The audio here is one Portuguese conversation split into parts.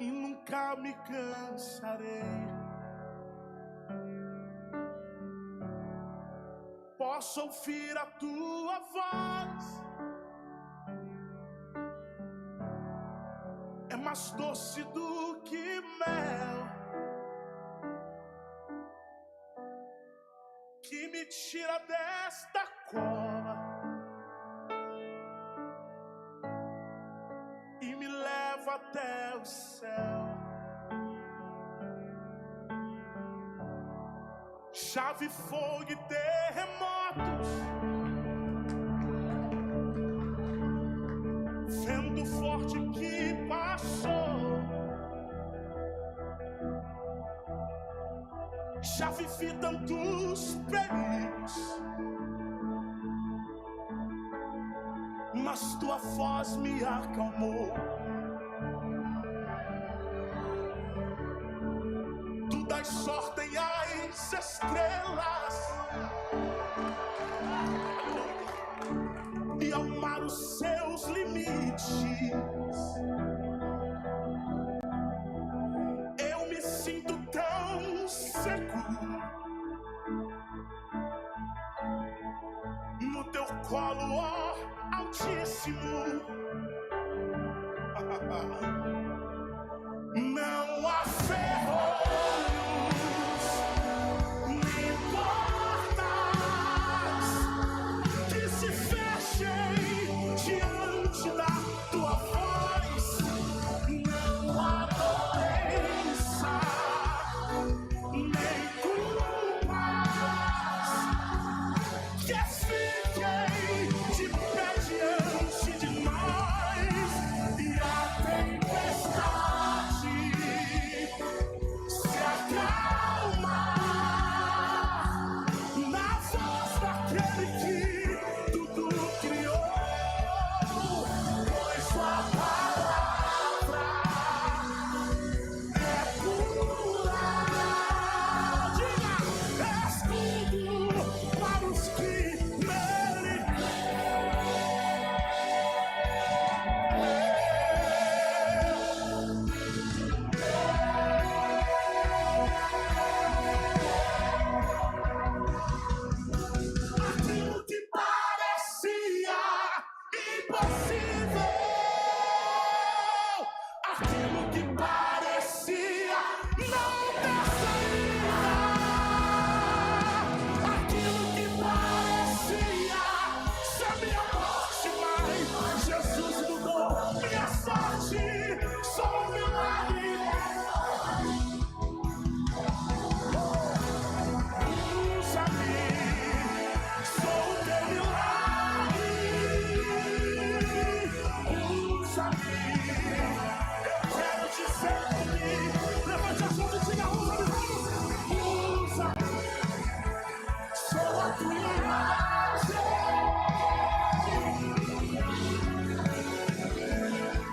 e nunca me cansarei. Posso ouvir a tua voz, é mais doce do que mel, que me tira desta cova e me leva até o céu. Já vi fogo e terremotos, vento forte que passou. Já vivi tantos perigos, mas tua voz me acalmou. Tu dás ordem às estrelas e ao mar os seus limites. Eu me sinto tão seguro no teu colo, ó Altíssimo. Não há ferrolhos nem portas que se fechem diante da tua voz. Não há doença nem culpas que fiquem de pé diante de nós. E a tempestade se acalma na voz daquele que tudo criou, pois sua palavra é pura. Diga, escudo para os que nele aquilo que parecia impossível, aquilo que parecia não ter saída, aquilo que parecia ser minha morte, mas Jesus mudou minha sorte. Sou um milagre. Usa-me, sou o teu milagre. Usa-me, eu quero te servir. Levante as mãos e diga: usa-me, usa-me, sou a tua imagem.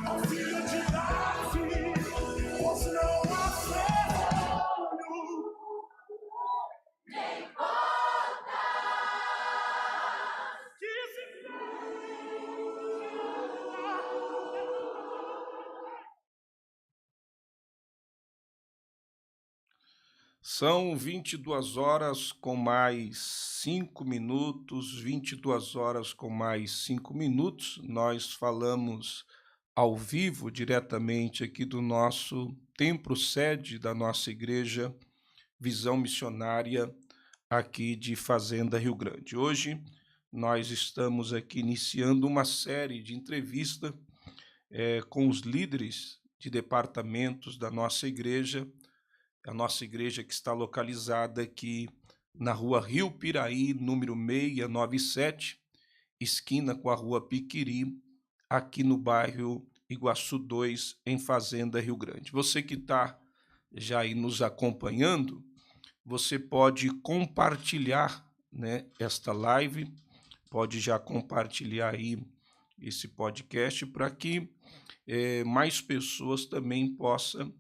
Ó filho de Davi, pois não há ferrolho que se São 22 horas com mais 5 minutos, 22 horas com mais 5 minutos. Nós falamos ao vivo, diretamente aqui do nosso templo sede da nossa igreja Visão Missionária, aqui de Fazenda Rio Grande. Hoje nós estamos aqui iniciando uma série de entrevistas com os líderes de departamentos da nossa igreja, a nossa igreja que está localizada aqui na rua Rio Piraí, número 697, esquina com a rua Piquiri, aqui no bairro Iguaçu 2, em Fazenda Rio Grande. Você que está já aí nos acompanhando, você pode compartilhar, né, esta live, pode já compartilhar aí esse podcast para que mais pessoas também possam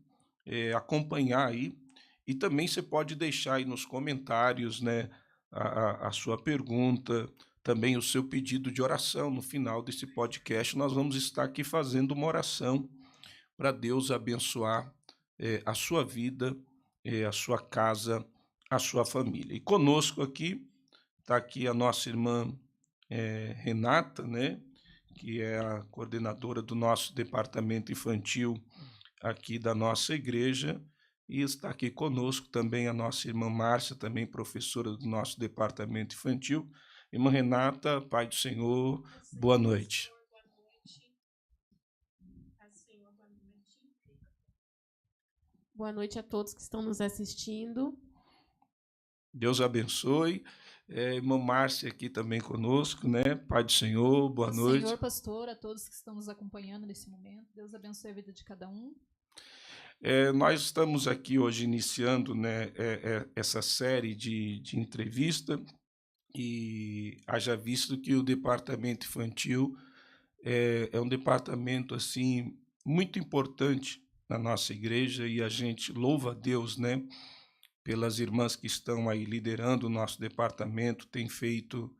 acompanhar aí. E também você pode deixar aí nos comentários, né, a sua pergunta, também o seu pedido de oração. No final desse podcast nós vamos estar aqui fazendo uma oração para Deus abençoar a sua vida, a sua casa, a sua família. E conosco aqui está aqui a nossa irmã Renata, né, que é a coordenadora do nosso departamento infantil aqui da nossa igreja, e está aqui conosco também a nossa irmã Márcia, também professora do nosso departamento infantil. Irmã Renata, Pai do Senhor, boa noite. Boa noite a todos que estão nos assistindo. Deus abençoe. Irmã Márcia aqui também conosco, né? Pai do Senhor, boa noite. Senhor, pastor, a todos que estão nos acompanhando nesse momento. Deus abençoe a vida de cada um. Nós estamos aqui hoje iniciando, né, essa série de entrevista, e haja visto que o departamento infantil é um departamento assim muito importante na nossa igreja, e a gente louva a Deus, né, pelas irmãs que estão aí liderando o nosso departamento, tem feito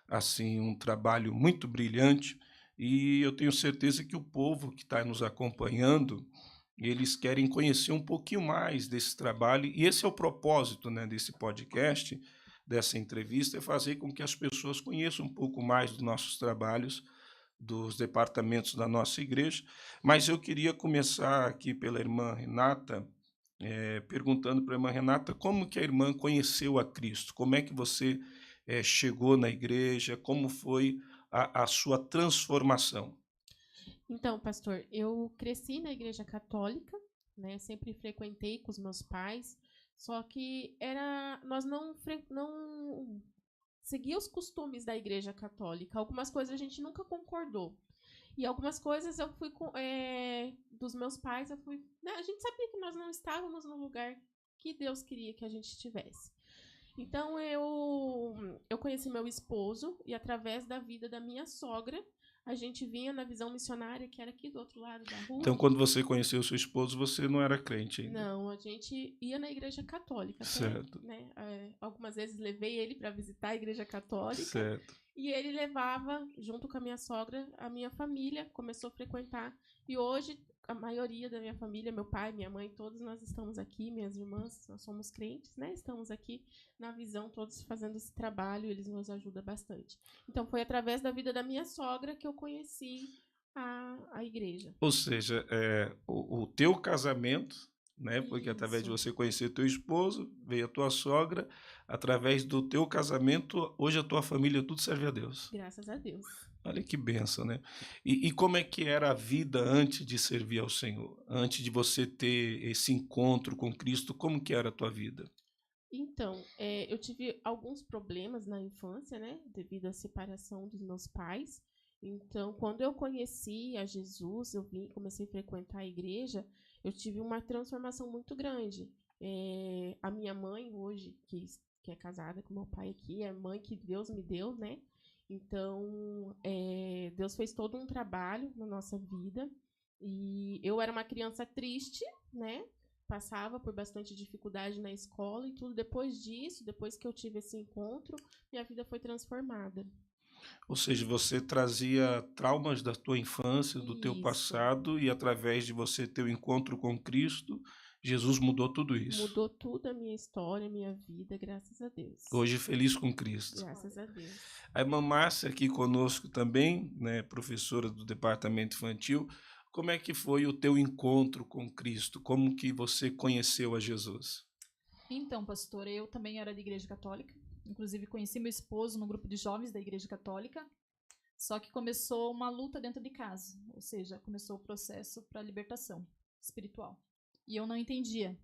assim um trabalho muito brilhante, e eu tenho certeza que o povo que está nos acompanhando, eles querem conhecer um pouquinho mais desse trabalho, e esse é o propósito, né, desse podcast, dessa entrevista, é fazer com que as pessoas conheçam um pouco mais dos nossos trabalhos, dos departamentos da nossa igreja. Mas eu queria começar aqui pela irmã Renata, perguntando para a irmã Renata como que a irmã conheceu a Cristo, como é que você chegou na igreja, como foi a sua transformação. Então, pastor, eu cresci na igreja católica, né? Sempre frequentei com os meus pais, só que nós não seguia os costumes da igreja católica. Algumas coisas a gente nunca concordou. E algumas coisas eu fui dos meus pais, né, a gente sabia que nós não estávamos no lugar que Deus queria que a gente estivesse. Então eu conheci meu esposo, e através da vida da minha sogra, a gente vinha na visão missionária, que era aqui do outro lado da rua. Então, quando você conheceu o seu esposo, você não era crente ainda? Não, a gente ia na igreja católica. Certo. Até, né, algumas vezes levei ele para visitar a igreja católica. Certo. E ele levava, junto com a minha sogra, a minha família, começou a frequentar. E hoje, a maioria da minha família, meu pai, minha mãe, todos nós estamos aqui, minhas irmãs, nós somos crentes, né? Estamos aqui na visão, todos fazendo esse trabalho, eles nos ajudam bastante. Então, foi através da vida da minha sogra que eu conheci a igreja. Ou seja, o teu casamento, né? Porque através de você conhecer teu esposo, veio a tua sogra, através do teu casamento, hoje a tua família tudo serve a Deus. Graças a Deus. Olha que bênção, né? E como é que era a vida antes de servir ao Senhor? Antes de você ter esse encontro com Cristo, como que era a tua vida? Então, eu tive alguns problemas na infância, né? Devido à separação dos meus pais. Então, quando eu conheci a Jesus, comecei a frequentar a igreja, eu tive uma transformação muito grande. A minha mãe hoje, que é casada com meu pai aqui, é a mãe que Deus me deu, né? Então, Deus fez todo um trabalho na nossa vida. E eu era uma criança triste, né? Passava por bastante dificuldade na escola e tudo. Depois disso, depois que eu tive esse encontro, minha vida foi transformada. Ou seja, você trazia traumas da tua infância, do teu passado, e através de você ter o encontro com Cristo, Jesus mudou tudo isso. Mudou tudo a minha história, a minha vida, graças a Deus. Hoje feliz com Cristo. Graças a Deus. A irmã Márcia aqui conosco também, né, professora do departamento infantil. Como é que foi o teu encontro com Cristo? Como que você conheceu a Jesus? Então, pastor, eu também era da igreja católica. Inclusive, conheci meu esposo no grupo de jovens da igreja católica. Só que começou uma luta dentro de casa. Ou seja, começou o processo para a libertação espiritual. E eu não entendia.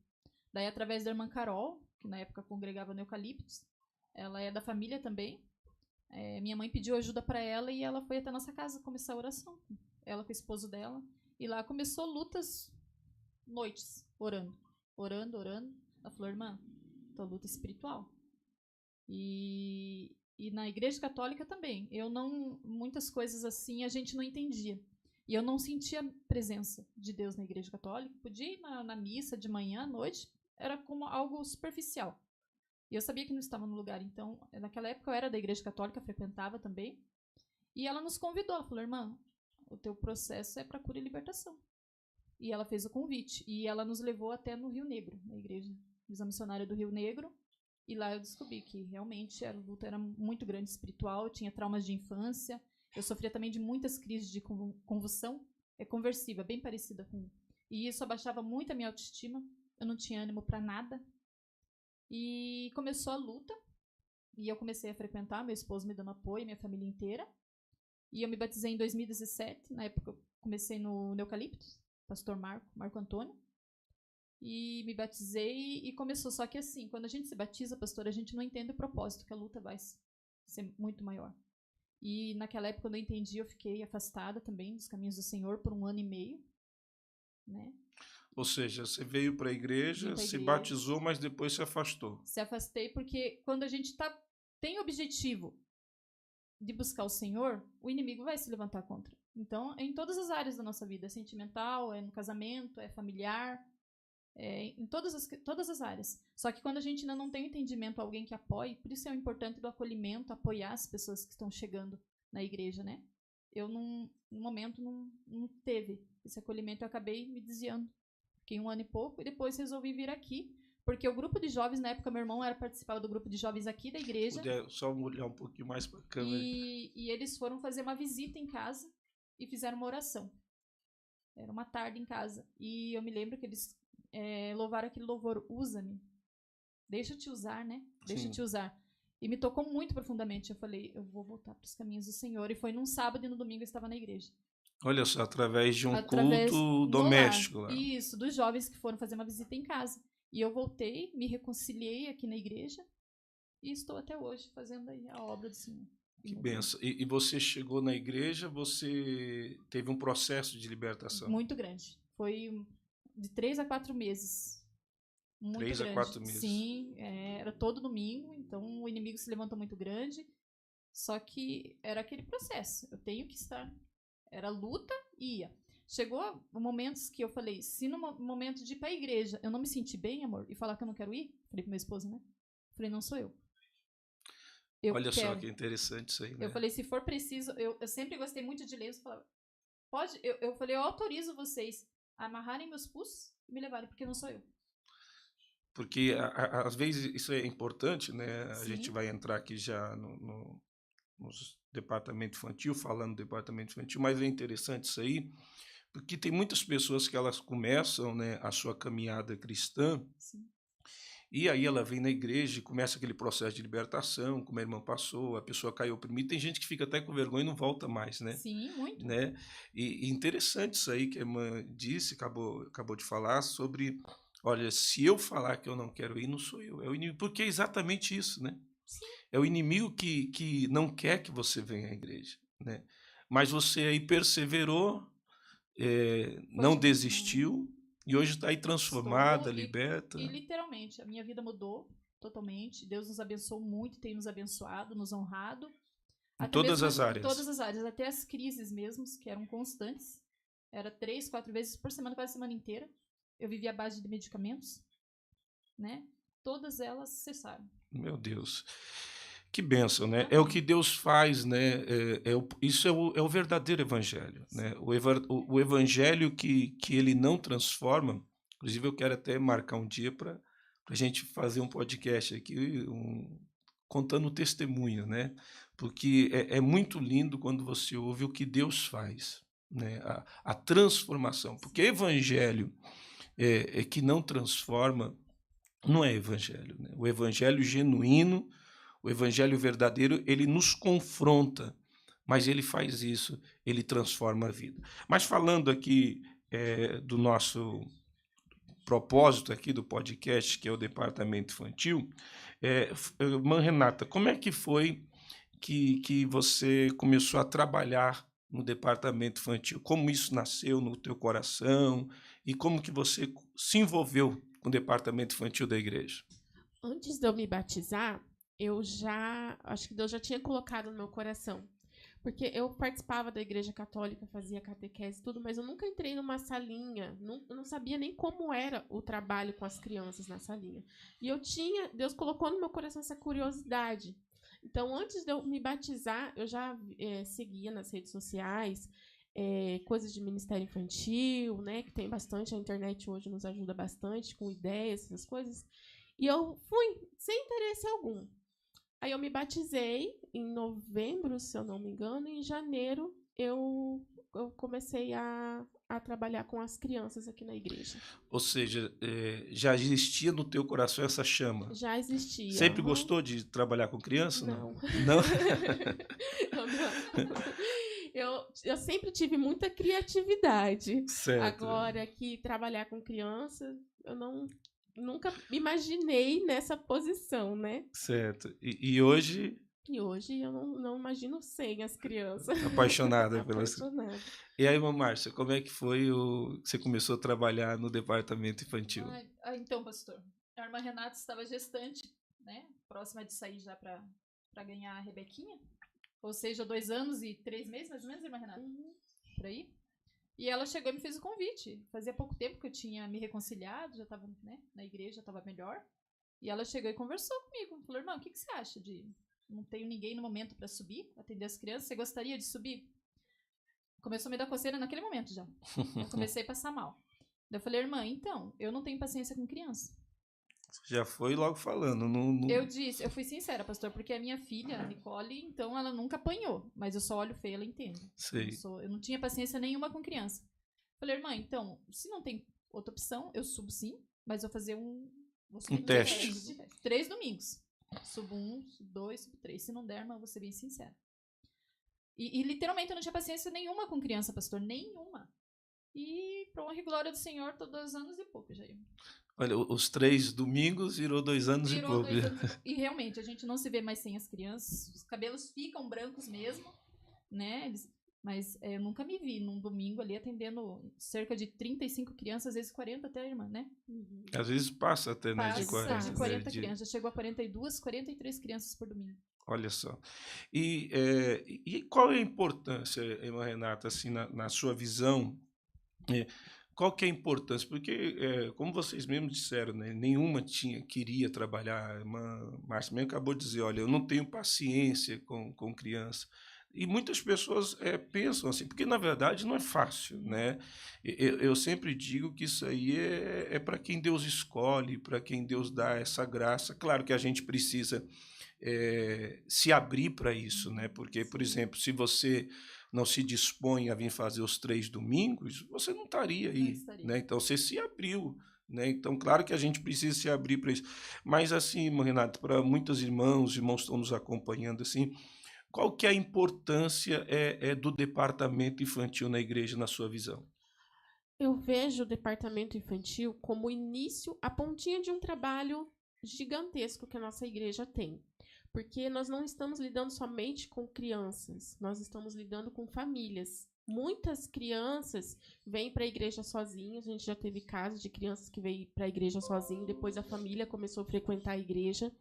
Daí, através da irmã Carol, que na época congregava no Eucaliptos, ela é da família também. Minha mãe pediu ajuda para ela e ela foi até nossa casa começar a oração. Ela com o esposo dela. E lá começou lutas, noites, orando. Ela falou, irmã, tua luta espiritual. E na igreja católica também. Muitas coisas assim a gente não entendia. E eu não sentia a presença de Deus na igreja católica. Podia ir na missa de manhã, à noite, era como algo superficial. E eu sabia que não estava no lugar. Então, naquela época eu era da igreja católica, frequentava também. E ela nos convidou, ela falou, irmã, o teu processo é para cura e libertação. E ela fez o convite. E ela nos levou até no Rio Negro, na igreja Visão Missionária do Rio Negro. E lá eu descobri que realmente a luta era muito grande espiritual, eu tinha traumas de infância, eu sofria também de muitas crises de convulsão conversiva, bem parecida com... E isso abaixava muito a minha autoestima, eu não tinha ânimo para nada. E começou a luta, e eu comecei a frequentar, meu esposo me dando apoio, minha família inteira. E eu me batizei em 2017, na época eu comecei no Eucaliptus, pastor Marco Antônio. E me batizei e começou. Só que assim, quando a gente se batiza, pastor, a gente não entende o propósito, que a luta vai ser muito maior. E naquela época, quando eu entendi, eu fiquei afastada também dos caminhos do Senhor por 1 ano e meio, né? Ou seja, você veio para a igreja, se batizou, mas depois se afastou. Se afastei porque quando a gente tem objetivo de buscar o Senhor, o inimigo vai se levantar contra. Então, é em todas as áreas da nossa vida, é sentimental, é no casamento, é familiar, em todas as áreas. Só que quando a gente ainda não tem entendimento, alguém que apoie, por isso é o importante do acolhimento, apoiar as pessoas que estão chegando na igreja, né? Eu, no momento, não teve esse acolhimento, eu acabei me desviando. Fiquei 1 ano e pouco, e depois resolvi vir aqui, porque o grupo de jovens, na época, meu irmão participava do grupo de jovens aqui da igreja. Puder só olhar um pouquinho mais para a câmera. E eles foram fazer uma visita em casa e fizeram uma oração. Era uma tarde em casa. E eu me lembro que eles louvaram aquele louvor, usa-me. Deixa eu te usar, né? Deixa eu te usar. E me tocou muito profundamente. Eu falei, eu vou voltar para os caminhos do Senhor. E foi num sábado e no domingo eu estava na igreja. Olha só, através de um culto doméstico. Lá. Isso, dos jovens que foram fazer uma visita em casa. E eu voltei, me reconciliei aqui na igreja e estou até hoje fazendo aí a obra do Senhor. Que benção. E você chegou na igreja, você teve um processo de libertação? Muito grande. Foi de 3 a 4 meses. Muito 3 grande. a 4 meses. Sim, era todo domingo, então o inimigo se levantou muito grande. Só que era aquele processo. Eu tenho que estar. Era luta e ia. Chegou momentos que eu falei, se no momento de ir para a igreja eu não me sentir bem, amor, e falar que eu não quero ir, falei pro meu esposo, né? Falei, não sou eu. Olha só que interessante isso aí, né? Eu falei, se for preciso, eu sempre gostei muito de ler, eu falava, pode, eu falei, eu autorizo vocês a amarrarem meus pulsos e me levarem, porque não sou eu. Porque às vezes isso é importante, né? A Sim. gente vai entrar aqui já no departamento infantil, falando do departamento infantil, mas é interessante isso aí, porque tem muitas pessoas que elas começam, né, a sua caminhada cristã. Sim. E aí ela vem na igreja e começa aquele processo de libertação, como a irmã passou, a pessoa caiu oprimida. Tem gente que fica até com vergonha e não volta mais, né? Sim, muito. Né? E interessante isso aí que a irmã disse, acabou de falar, sobre, olha, se eu falar que eu não quero ir, não sou eu, é o inimigo, porque é exatamente isso, né? Sim. É o inimigo que não quer que você venha à igreja, né? Mas você aí perseverou, não desistiu, e hoje está aí transformada, liberta. E literalmente, a minha vida mudou totalmente. Deus nos abençoou muito, tem nos abençoado, nos honrado. Em todas as áreas. Em todas as áreas, até as crises mesmo, que eram constantes. Era 3, 4 vezes por semana, quase a semana inteira. Eu vivia à base de medicamentos, né? Todas elas cessaram. Meu Deus. Que bênção, né? É o que Deus faz, né? Isso é o verdadeiro evangelho, né? O evangelho que ele não transforma. Inclusive, eu quero até marcar um dia para a gente fazer um podcast aqui, contando o testemunho, né? Porque é muito lindo quando você ouve o que Deus faz, né? A transformação. Porque evangelho que não transforma não é evangelho, né? O evangelho genuíno, o evangelho verdadeiro, ele nos confronta, mas ele faz isso, ele transforma a vida. Mas falando aqui do nosso propósito aqui do podcast, que é o departamento infantil, irmã Renata, como é que foi que você começou a trabalhar no departamento infantil? Como isso nasceu no teu coração e como que você se envolveu com o departamento infantil da igreja? Antes de eu me batizar, acho que Deus já tinha colocado no meu coração. Porque eu participava da igreja católica, fazia catequese e tudo, mas eu nunca entrei numa salinha, eu não sabia nem como era o trabalho com as crianças na salinha. E Deus colocou no meu coração essa curiosidade. Então, antes de eu me batizar, eu já seguia nas redes sociais, coisas de ministério infantil, né? Que tem bastante, a internet hoje nos ajuda bastante com ideias, essas coisas. E eu fui sem interesse algum. Aí eu me batizei em novembro, se eu não me engano, e em janeiro eu comecei a trabalhar com as crianças aqui na igreja. Ou seja, já existia no teu coração essa chama? Já existia. Sempre gostou de trabalhar com criança? Não. Não? Não. Eu sempre tive muita criatividade. Certo. Agora, que trabalhar com criança, eu nunca imaginei nessa posição, né? Certo. E hoje, E hoje eu não imagino sem as crianças. apaixonada pelas... Apaixonada. E aí, irmã Márcia, como é que foi que você começou a trabalhar no departamento infantil? Então, pastor, a irmã Renata estava gestante, né? Próxima de sair já para ganhar a Rebequinha. Ou seja, 2 anos e 3 meses, mais ou menos, irmã Renata? Por aí. E ela chegou e me fez o convite. Fazia pouco tempo que eu tinha me reconciliado, já estava, né, na igreja, já estava melhor. E ela chegou e conversou comigo. Falou, irmã, o que você acha de... Não tenho ninguém no momento para subir, atender as crianças. Você gostaria de subir? Começou a me dar coceira naquele momento já. Eu comecei a passar mal. Daí eu falei, irmã, então, eu não tenho paciência com criança. Já foi logo falando. Eu fui sincera, pastor, porque a minha filha, a Nicole, então ela nunca apanhou. Mas eu só olho feio, ela entende. Sei. Eu não tinha paciência nenhuma com criança. Falei, irmã, então, se não tem outra opção, eu subo sim, mas vou fazer um teste. 3 domingos. Subo 1, subo 2, subo 3. Se não der, irmã, vou ser bem sincera. E literalmente eu não tinha paciência nenhuma com criança, pastor, nenhuma. E, por honra e glória do Senhor, tô 2 anos e pouco já. Olha, os 3 domingos virou 2 anos e pouco. 2 anos. E realmente, a gente não se vê mais sem as crianças. Os cabelos ficam brancos mesmo, né? Mas eu nunca me vi num domingo ali atendendo cerca de 35 crianças, às vezes 40 até, irmã, né? Às vezes passa até, né? De 40, de 40 crianças. Já chegou a 42, 43 crianças por domingo. Olha só. E qual é a importância, irmã Renata, assim, na sua visão? Qual que é a importância? Porque, como vocês mesmos disseram, né, nenhuma queria trabalhar. A irmã Márcia mesmo acabou de dizer, olha, eu não tenho paciência com criança. E muitas pessoas pensam assim, porque na verdade não é fácil, né? Eu sempre digo que isso aí é para quem Deus escolhe, para quem Deus dá essa graça. Claro que a gente precisa se abrir para isso, né? Porque, por exemplo, se você não se dispõe a vir fazer os 3 domingos, você não estaria aí, né? Então você se abriu, né? Então, claro que a gente precisa se abrir para isso. Mas assim, Renato, para muitos irmãos que estão nos acompanhando assim, qual que é a importância do departamento infantil na igreja, na sua visão? Eu vejo o departamento infantil como o início, a pontinha de um trabalho gigantesco que a nossa igreja tem. Porque nós não estamos lidando somente com crianças, nós estamos lidando com famílias. Muitas crianças vêm para a igreja sozinhas, a gente já teve casos de crianças que veio para a igreja sozinho, depois a família começou a frequentar a igreja.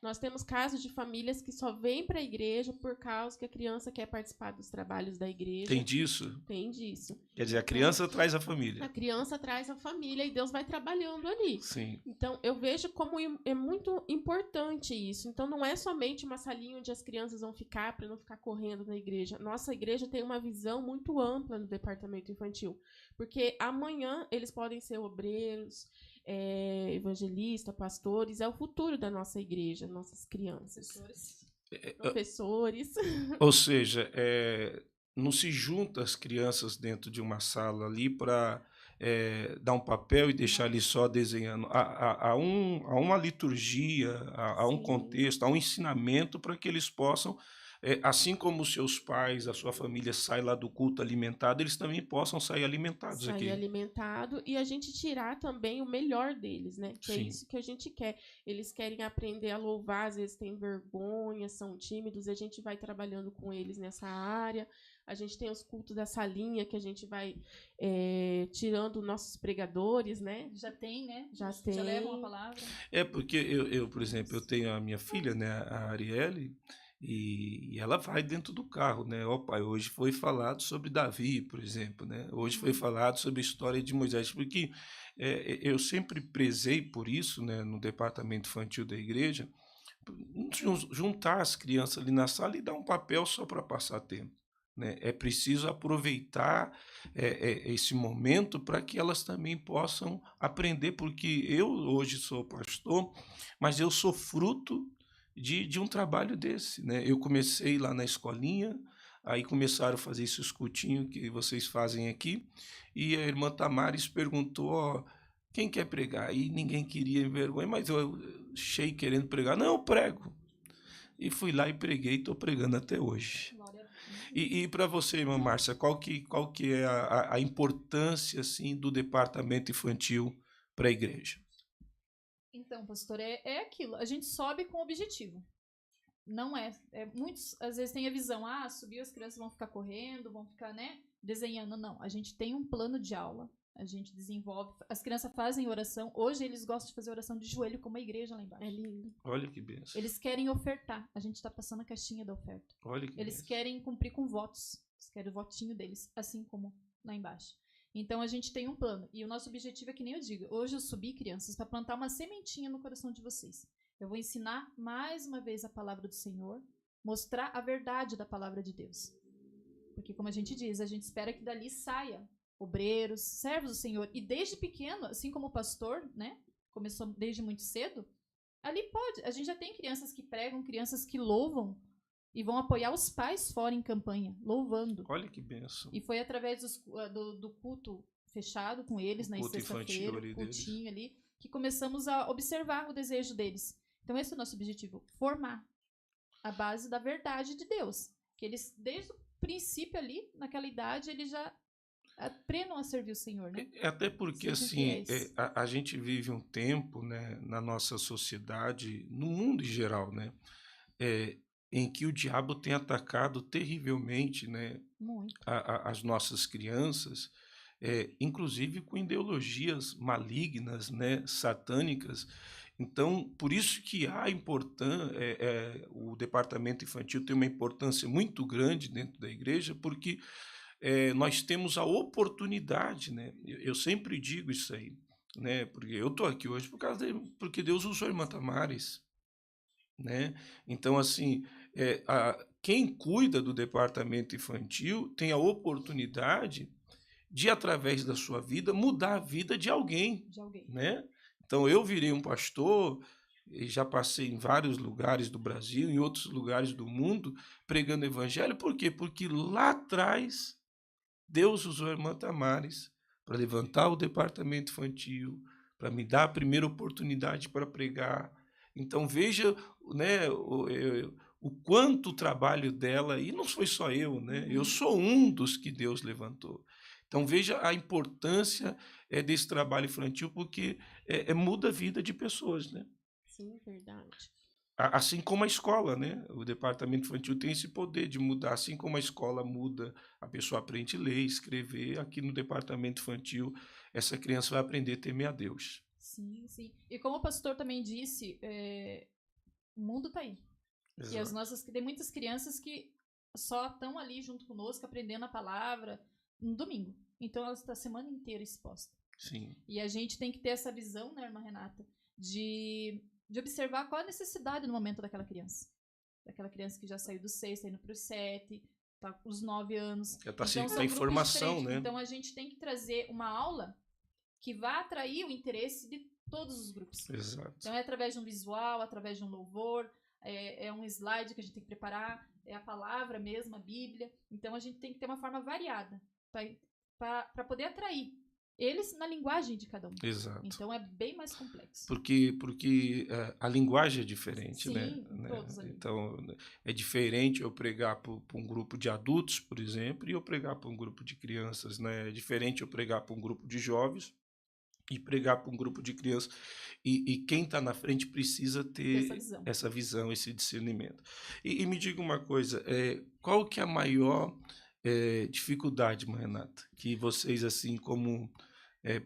Nós temos casos de famílias que só vêm para a igreja por causa que a criança quer participar dos trabalhos da igreja. Tem disso? Tem disso. Quer dizer, a criança traz a família. A criança traz a família e Deus vai trabalhando ali. Sim. Então, eu vejo como é muito importante isso. Então, não é somente uma salinha onde as crianças vão ficar para não ficar correndo na igreja. Nossa igreja tem uma visão muito ampla no departamento infantil. Porque amanhã eles podem ser obreiros, evangelistas, pastores. É o futuro da nossa igreja, nossas crianças. Professores. Ou seja, não se junta as crianças dentro de uma sala ali para dar um papel e deixar ali só desenhando. Há uma liturgia, há um contexto, há um ensinamento para que eles possam, assim como os seus pais, a sua família sai lá do culto alimentado, eles também possam sair alimentados aqui. Sair alimentado e a gente tirar também o melhor deles, né? Que é isso que a gente quer. Eles querem aprender a louvar, às vezes têm vergonha, são tímidos, e a gente vai trabalhando com eles nessa área. A gente tem os cultos da salinha, que a gente vai tirando nossos pregadores, né? Já tem, né? Já tem. Já levam a palavra. Porque eu, por exemplo, eu tenho a minha filha, né, a Arielle, e ela vai dentro do carro, né? Ó, pai, hoje foi falado sobre Davi, por exemplo, né? Hoje foi falado sobre a história de Moisés, porque eu sempre prezei por isso, né, no departamento infantil da igreja, juntar as crianças ali na sala e dar um papel só para passar tempo. né? É preciso aproveitar esse momento para que elas também possam aprender, porque eu hoje sou pastor, mas eu sou fruto de um trabalho desse, né? Eu comecei lá na escolinha, aí começaram a fazer esse escutinho que vocês fazem aqui, e a irmã Tamares perguntou, ó, quem quer pregar? E ninguém queria em vergonha, mas eu cheio querendo pregar. Não, eu prego. E fui lá e preguei, estou pregando até hoje. Glória a Deus. E para você, irmã Márcia, qual que é a importância assim, do departamento infantil para a igreja? Então, pastor, é aquilo. A gente sobe com objetivo. Não muitos, às vezes, têm a visão, subiu, as crianças vão ficar correndo, vão ficar, né, desenhando. Não, a gente tem um plano de aula, a gente desenvolve, as crianças fazem oração. Hoje eles gostam de fazer oração de joelho, como a igreja lá embaixo. É lindo. Olha que benção. Eles querem ofertar, a gente está passando a caixinha da oferta. Olha que Eles benção. querem cumprir com votos, eles querem o votinho deles, assim como lá embaixo. Então a gente tem um plano, e o nosso objetivo é que nem eu digo, hoje eu subi, crianças, para plantar uma sementinha no coração de vocês. Eu vou ensinar mais uma vez a palavra do Senhor, mostrar a verdade da palavra de Deus. Porque, como a gente diz, a gente espera que dali saia obreiros, servos do Senhor. E desde pequeno, assim como o pastor, né, começou desde muito cedo, ali pode. A gente já tem crianças que pregam, crianças que louvam e vão apoiar os pais fora em campanha, louvando. Olha que benção. E foi através do culto fechado com eles, na sexta-feira, o cultinho ali, que começamos a observar o desejo deles. Então, esse é o nosso objetivo, formar a base da verdade de Deus. Que eles, desde o princípio ali, naquela idade, eles já aprendam a servir o Senhor, né? Até porque, assim, a gente vive um tempo, né, na nossa sociedade, no mundo em geral, né, em que o diabo tem atacado terrivelmente, né, as nossas crianças, inclusive com ideologias malignas, né, satânicas. Então, por isso que o departamento infantil tem uma importância muito grande dentro da igreja, porque nós temos a oportunidade, né? Eu sempre digo isso aí, né? Porque eu estou aqui hoje porque Deus usou a irmã Tamares, né? Então, assim, quem cuida do departamento infantil tem a oportunidade de, através da sua vida, mudar a vida de alguém. Né? Então, eu virei um pastor e já passei em vários lugares do Brasil, em outros lugares do mundo, pregando o evangelho. Por quê? Porque lá atrás, Deus usou a irmã Tamares para levantar o departamento infantil, para me dar a primeira oportunidade para pregar. Então, veja, né, o quanto o trabalho dela, e não foi só eu, né? Eu sou um dos que Deus levantou. Então, veja a importância desse trabalho infantil, porque muda a vida de pessoas, né? Sim, verdade. Assim como a escola, né? O departamento infantil tem esse poder de mudar, assim como a escola muda, a pessoa aprende a ler, escrever, aqui no departamento infantil, essa criança vai aprender a temer a Deus. Sim, sim. E como o pastor também disse, o mundo está aí. Exato. E tem muitas crianças que só estão ali junto conosco, aprendendo a palavra no domingo. Então, elas estão a semana inteira expostas. Sim. E a gente tem que ter essa visão, né, irmã Renata, de observar qual a necessidade no momento daquela criança. Daquela criança que já saiu do 6, está indo para o 7, está com os 9 anos. Já está sem informação, né? Então, a gente tem que trazer uma aula que vá atrair o interesse de todos os grupos. Exato. Então, é através de um visual, através de um louvor, é um slide que a gente tem que preparar, é a palavra mesmo, a Bíblia. Então, a gente tem que ter uma forma variada para poder atrair eles na linguagem de cada um. Exato. Então, é bem mais complexo. Porque a linguagem é diferente, sim, né? Todos ali. Então, é diferente eu pregar para um grupo de adultos, por exemplo, e eu pregar para um grupo de crianças, né? É diferente eu pregar para um grupo de jovens e pregar para um grupo de crianças. E quem está na frente precisa ter essa visão, esse discernimento. E me diga uma coisa, qual que é a maior dificuldade, Renata, que vocês, assim como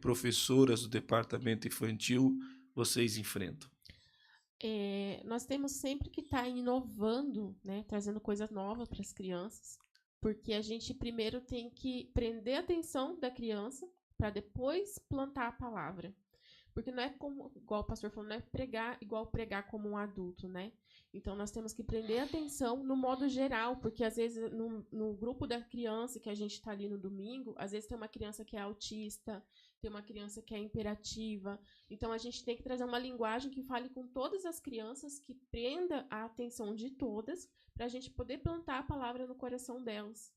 professoras do departamento infantil, vocês enfrentam? Nós temos sempre que estar inovando, né, trazendo coisas novas para as crianças, porque a gente primeiro tem que prender a atenção da criança para depois plantar a palavra. Porque não é como, igual o pastor falou, não é pregar igual pregar como um adulto, né? Então, nós temos que prender atenção no modo geral, porque às vezes no grupo da criança que a gente está ali no domingo, às vezes tem uma criança que é autista, tem uma criança que é imperativa. Então, a gente tem que trazer uma linguagem que fale com todas as crianças, que prenda a atenção de todas, para a gente poder plantar a palavra no coração delas.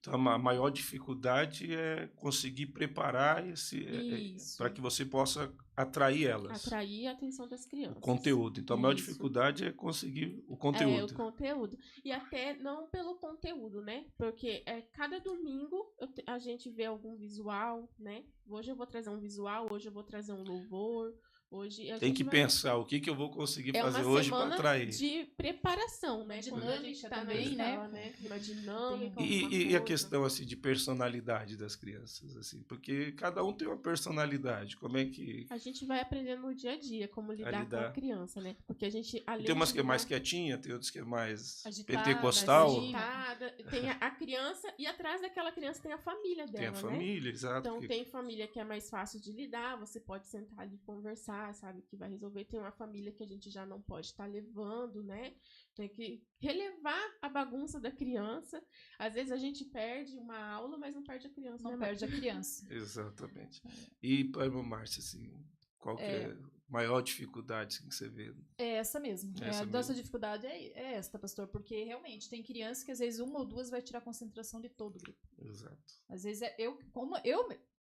Então, a maior dificuldade é conseguir preparar Isso. para que você possa atrair elas, Atrair a atenção das o crianças. conteúdo. Então, a maior Isso. dificuldade é conseguir o É, o conteúdo. conteúdo. E até não pelo conteúdo, né? Porque cada domingo a gente vê algum visual, né? Hoje eu vou trazer um visual, hoje eu vou trazer um louvor. Hoje a Tem gente que vai... pensar o que eu vou conseguir É fazer uma hoje para semana atrair. de preparação, né? Uma Quando a gente dinâmica tá também, na né? escola, né? Uma dinâmica, E, alguma e a coisa. questão assim de personalidade das crianças, assim, porque cada um tem uma personalidade. Como é que A gente vai aprendendo no dia a dia como lidar com a lidar? criança, né? Porque a gente, E além tem umas de que é mais lidar quietinha, tem outras que é mais Agitada, pentecostal. agitada, tem a criança e atrás daquela criança tem a família dela, Tem a né? família, exato. Então, que- tem família que é mais fácil de lidar, você pode sentar ali e conversar, sabe, que vai resolver. Tem uma família que a gente já não pode estar levando, né? Tem que relevar a bagunça da criança. Às vezes a gente perde uma aula, mas não perde a criança, Não né, perde a Márcia? criança. Exatamente. E para a Márcia, assim, qual que é a maior dificuldade assim, que você vê? É essa mesmo. Essa A nossa mesmo. dificuldade é esta, pastor, porque realmente tem criança que às vezes uma ou duas vai tirar a concentração de todo o grupo. Exato. Às vezes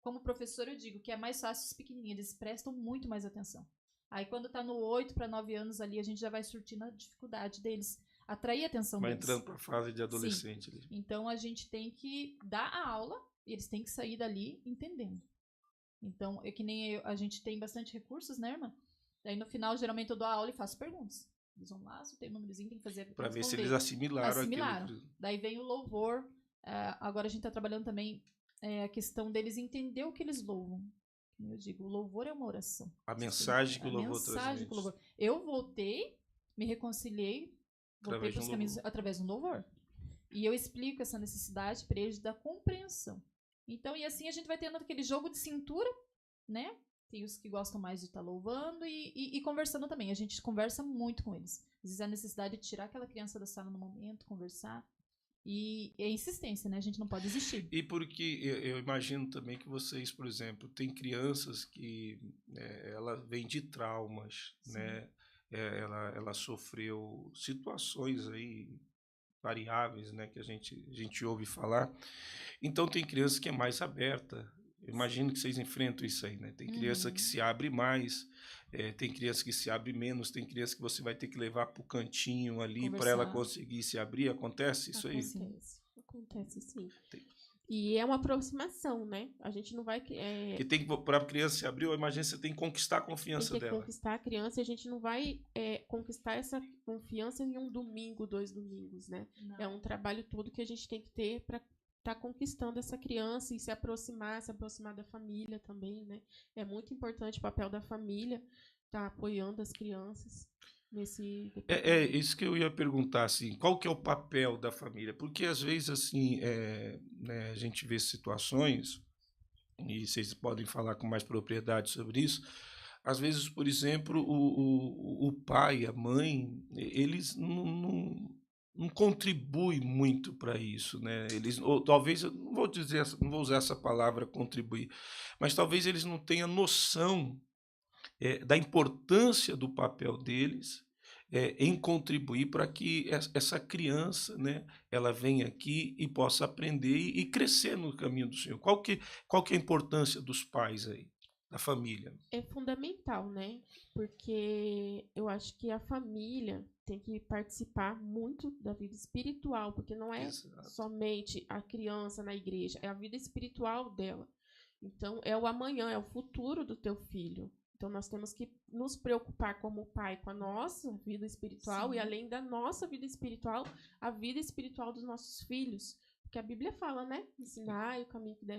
como professora, eu digo que é mais fácil os pequenininhos, eles prestam muito mais atenção. Aí quando tá no 8 para 9 anos ali, a gente já vai surtindo a dificuldade deles, atrair a atenção Vai deles. entrando para a fase de adolescente ali. Então a gente tem que dar a aula e eles têm que sair dali entendendo. Então, é que nem a gente tem bastante recursos, né, irmã? Daí no final, geralmente eu dou a aula e faço perguntas. Eles vão lá, tem um númerozinho, tem que fazer. Para ver se responder. eles assimilaram Assimilaram. aquilo. Daí vem o louvor. Agora a gente tá trabalhando também a questão deles entender o que eles louvam. Eu digo, o louvor é uma oração. A mensagem que o louvor mensagem que o transmite. louvor. Eu voltei, me reconciliei, voltei Através de para os um caminhos louvor. através do louvor. E eu explico essa necessidade para eles da compreensão. Então, e assim a gente vai tendo aquele jogo de cintura, né? Tem os que gostam mais de estar louvando e conversando também. A gente conversa muito com eles. Às vezes a necessidade de tirar aquela criança da sala no momento, conversar. E é insistência, né? A gente não pode desistir. E porque eu imagino também que vocês, por exemplo, tem crianças que ela vem de traumas, Sim. né? Ela sofreu situações aí variáveis, né? Que a gente ouve falar. Então tem criança que é mais aberta. Eu imagino que vocês enfrentam isso aí, né? Tem criança que se abre mais, tem criança que se abre menos, tem criança que você vai ter que levar para o cantinho ali para ela Conversar. conseguir se abrir. Acontece isso aí? Acontece sim. Tem. E é uma aproximação, né? A gente não vai... Porque tem que, para a criança se abrir, eu imagino que você tem que conquistar a confiança tem que dela. conquistar a criança e a gente não vai conquistar essa confiança em um domingo, 2 domingos, né? Não. É um trabalho todo que a gente tem que ter para estar conquistando essa criança e se aproximar da família também, né? É muito importante o papel da família, estar apoiando as crianças nesse É isso que eu ia perguntar, assim, qual que é o papel da família? Porque às vezes, assim, né, a gente vê situações, e vocês podem falar com mais propriedade sobre isso, às vezes, por exemplo, o pai, a mãe, eles não contribuem muito para isso, né? Eles, ou talvez, eu não vou dizer, não vou usar essa palavra contribuir, mas talvez eles não tenham noção da importância do papel deles em contribuir para que essa criança, né, ela venha aqui e possa aprender e crescer no caminho do Senhor. Qual que é a importância dos pais aí, da família? É fundamental, né? Porque eu acho que a família tem que participar muito da vida espiritual, porque não é Exato. somente a criança na igreja, é a vida espiritual dela. Então, é o amanhã, é o futuro do teu filho. Então, nós temos que nos preocupar como pai com a nossa vida espiritual. Sim. E, além da nossa vida espiritual, a vida espiritual dos nossos filhos. Porque a Bíblia fala, né? Ensinar o caminho que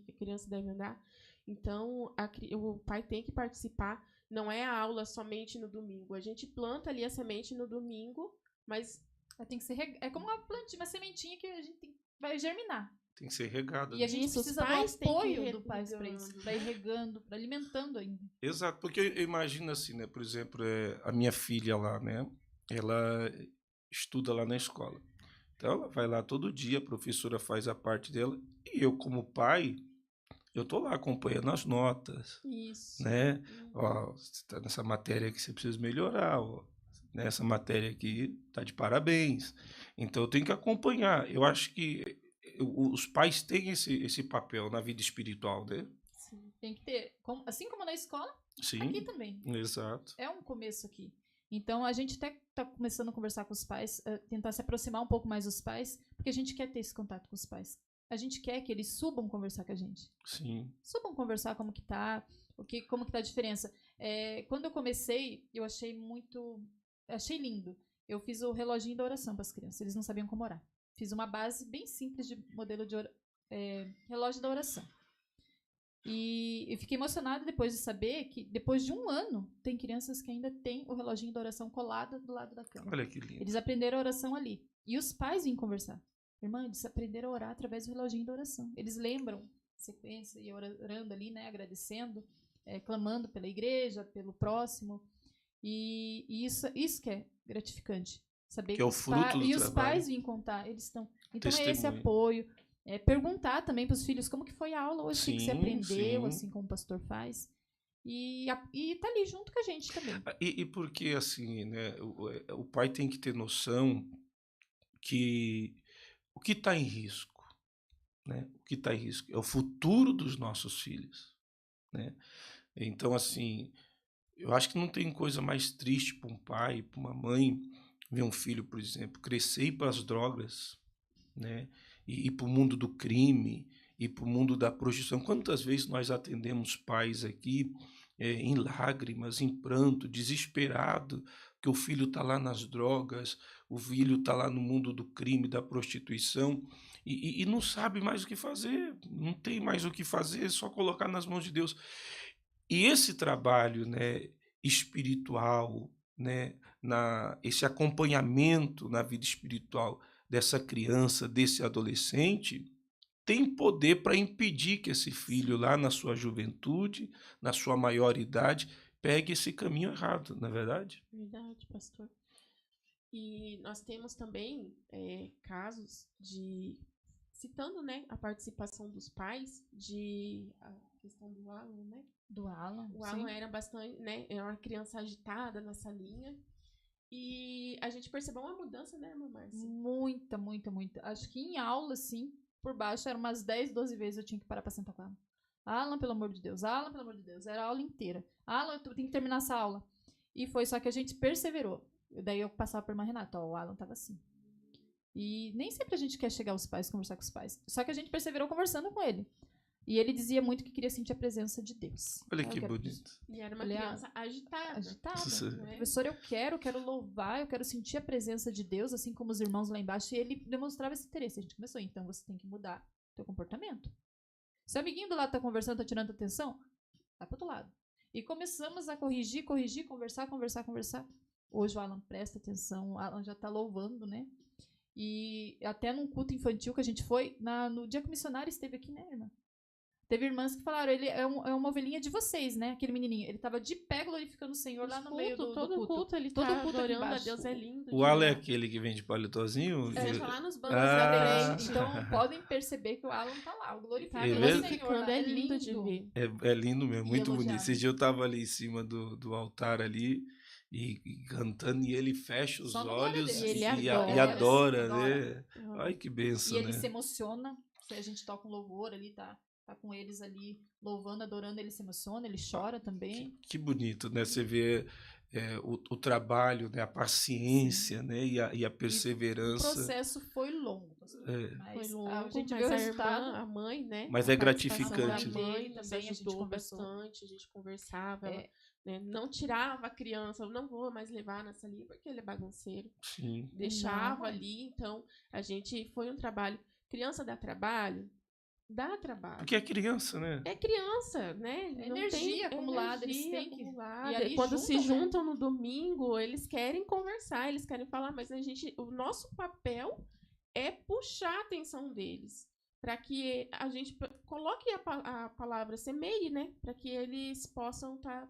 a criança deve andar. Então, o pai tem que participar. Não é a aula somente no domingo. A gente planta ali a semente no domingo, mas Tem que ser como uma plantinha, uma sementinha que a gente vai germinar. Tem que ser regada. E a gente Isso, os precisa do pais têm que apoio ir do pai para isso, regando, para ir regando, para alimentando ainda. Exato, porque eu imagino assim, né? Por exemplo, a minha filha lá, né? Ela estuda lá na escola. Então ela vai lá todo dia, a professora faz a parte dela, e eu, como pai, eu tô lá acompanhando as notas, Isso. né? Uhum. Ó, você tá nessa matéria aqui, você precisa melhorar, ó. Nessa matéria aqui, tá de parabéns. Então eu tenho que acompanhar. Eu acho que os pais têm esse papel na vida espiritual, né? Sim. Tem que ter, assim como na escola, aqui Sim, também. exato. É um começo aqui. Então, a gente até está começando a conversar com os pais, tentar se aproximar um pouco mais dos pais, porque a gente quer ter esse contato com os pais. A gente quer que eles subam conversar com a gente. Sim. Subam conversar como que tá, como que tá a diferença. Quando eu comecei, eu achei lindo. Eu fiz o reloginho da oração para as crianças, eles não sabiam como orar. Fiz uma base bem simples de modelo de relógio da oração. E eu fiquei emocionada depois de saber que, depois de um ano, tem crianças que ainda têm o reloginho da oração colado do lado da cama. Olha que lindo. Eles aprenderam a oração ali. E os pais vêm conversar. Irmã, eles aprenderam a orar através do reloginho da oração. Eles lembram a sequência e orando ali, né, agradecendo, clamando pela igreja, pelo próximo. E isso que é gratificante. Saber Que é o fruto do e os trabalho. pais vêm contar. Eles estão. Então é esse Testemunho. apoio. Perguntar também para os filhos como que foi a aula hoje, o que você Sim, aprendeu, sim. assim como o pastor faz. E tá ali junto com a gente também. E porque assim, né? O pai tem que ter noção que o que está em risco, né? O que está em risco é o futuro dos nossos filhos, né? Então, assim, eu acho que não tem coisa mais triste para um pai, para uma mãe, ver um filho, por exemplo, crescer e ir para as drogas, né? E ir para o mundo do crime, ir para o mundo da prostituição. Quantas vezes nós atendemos pais aqui em lágrimas, em pranto, desesperado, que o filho está lá nas drogas, o filho está lá no mundo do crime, da prostituição, e não sabe mais o que fazer, não tem mais o que fazer, é só colocar nas mãos de Deus. E esse trabalho, né, espiritual, né, esse acompanhamento na vida espiritual dessa criança, desse adolescente, tem poder para impedir que esse filho, lá na sua juventude, na sua maioridade, pegue esse caminho errado, não é verdade? Verdade, pastor. E nós temos também casos de, citando, né, a participação dos pais, a questão do Alan, né? Do Alan. O Alan era bastante, né? Era uma criança agitada na salinha. E a gente percebeu uma mudança, né, irmã Márcia? Muita, muita, muita. Acho que em aula, assim, por baixo, eram umas 10, 12 vezes eu tinha que parar pra sentar com ela. Alan, pelo amor de Deus. Alan, pelo amor de Deus. Era a aula inteira. Alan, eu tenho que terminar essa aula. E foi só que a gente perseverou. Daí eu passava por irmã Renata, o Alan tava assim. E nem sempre a gente quer chegar aos pais, conversar com os pais. Só que a gente perseverou conversando com ele. E ele dizia muito que queria sentir a presença de Deus. Olha que bonito. E era uma criança agitada. Né? Professor, eu quero louvar, eu quero sentir a presença de Deus, assim como os irmãos lá embaixo. E ele demonstrava esse interesse. A gente começou, então você tem que mudar teu comportamento. Se o amiguinho do lado tá conversando, tá tirando atenção, vai pro outro lado. E começamos a corrigir, conversar. Hoje o Alan presta atenção, o Alan já tá louvando, né? E até num culto infantil que a gente foi, no dia que o missionário esteve aqui, né, irmã? Teve irmãs que falaram, ele é uma ovelhinha de vocês, né? Aquele menininho. Ele tava de pé glorificando o Senhor lá no meio do culto. Todo culto ele todo tá culto adorando a Deus, é lindo. O Alan é aquele que vende paletozinho? Seja lá nos bancos da frente. Então, podem perceber que o Alan tá lá, glorificando o Senhor. É lindo de ver. É lindo mesmo, muito bonito. Esse dia eu tava ali em cima do altar ali, e cantando, e ele fecha os olhos e adora, né? Ai, que benção, né? E ele né? se emociona, se a gente toca um louvor ali, tá com eles ali, louvando, adorando, ele se emociona, ele chora também. Que bonito, né? Você vê o trabalho, né? A paciência, né? E a perseverança. E o processo foi longo. Foi longo, a gente viu o resultado. A mãe, né? Mas é gratificante. A mãe nos ajudou bastante, a gente conversava. Né, não tirava a criança, eu não vou mais levar nessa linha porque ele é bagunceiro. Sim. Deixava ali, então a gente foi um trabalho. Criança dá trabalho? Dá trabalho. Porque é criança, né? É criança, né? Energia acumulada, eles têm que... E quando se juntam no domingo, eles querem conversar, eles querem falar, mas o nosso papel é puxar a atenção deles. para que a gente coloque a palavra, semeie, né? Para que eles possam estar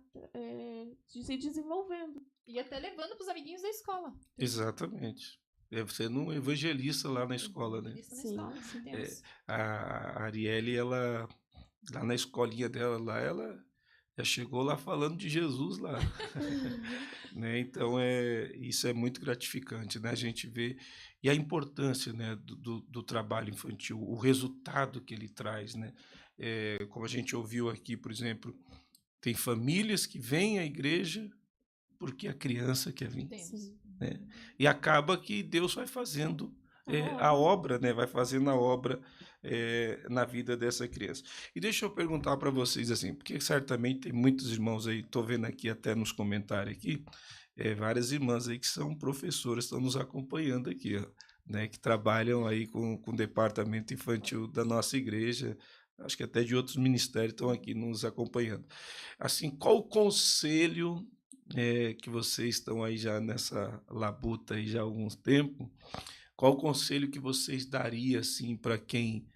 se desenvolvendo. E até levando para os amiguinhos da escola. Exatamente. Deve ser um evangelista lá na escola, né? Evangelista na Sim, escola, sim. temos. A Arielle, ela, lá na escolinha dela, lá, ela já chegou lá falando de Jesus lá. Né? Então, isso é muito gratificante, né? A gente vê, e a importância, né, do trabalho infantil, o resultado que ele traz, né? Como a gente ouviu aqui, por exemplo, tem famílias que vêm à igreja porque a criança quer vir, Temos. Sim. né? E acaba que Deus vai fazendo A a obra, né? Vai fazendo a obra na vida dessa criança. E deixa eu perguntar para vocês assim, porque certamente tem muitos irmãos aí, estou vendo aqui até nos comentários aqui, várias irmãs aí que são professoras, estão nos acompanhando aqui, ó, né? Que trabalham aí com o departamento infantil da nossa igreja, acho que até de outros ministérios estão aqui nos acompanhando. Assim, qual o conselho que vocês estão aí já nessa labuta aí já há algum tempo? Qual o conselho que vocês dariam assim para quem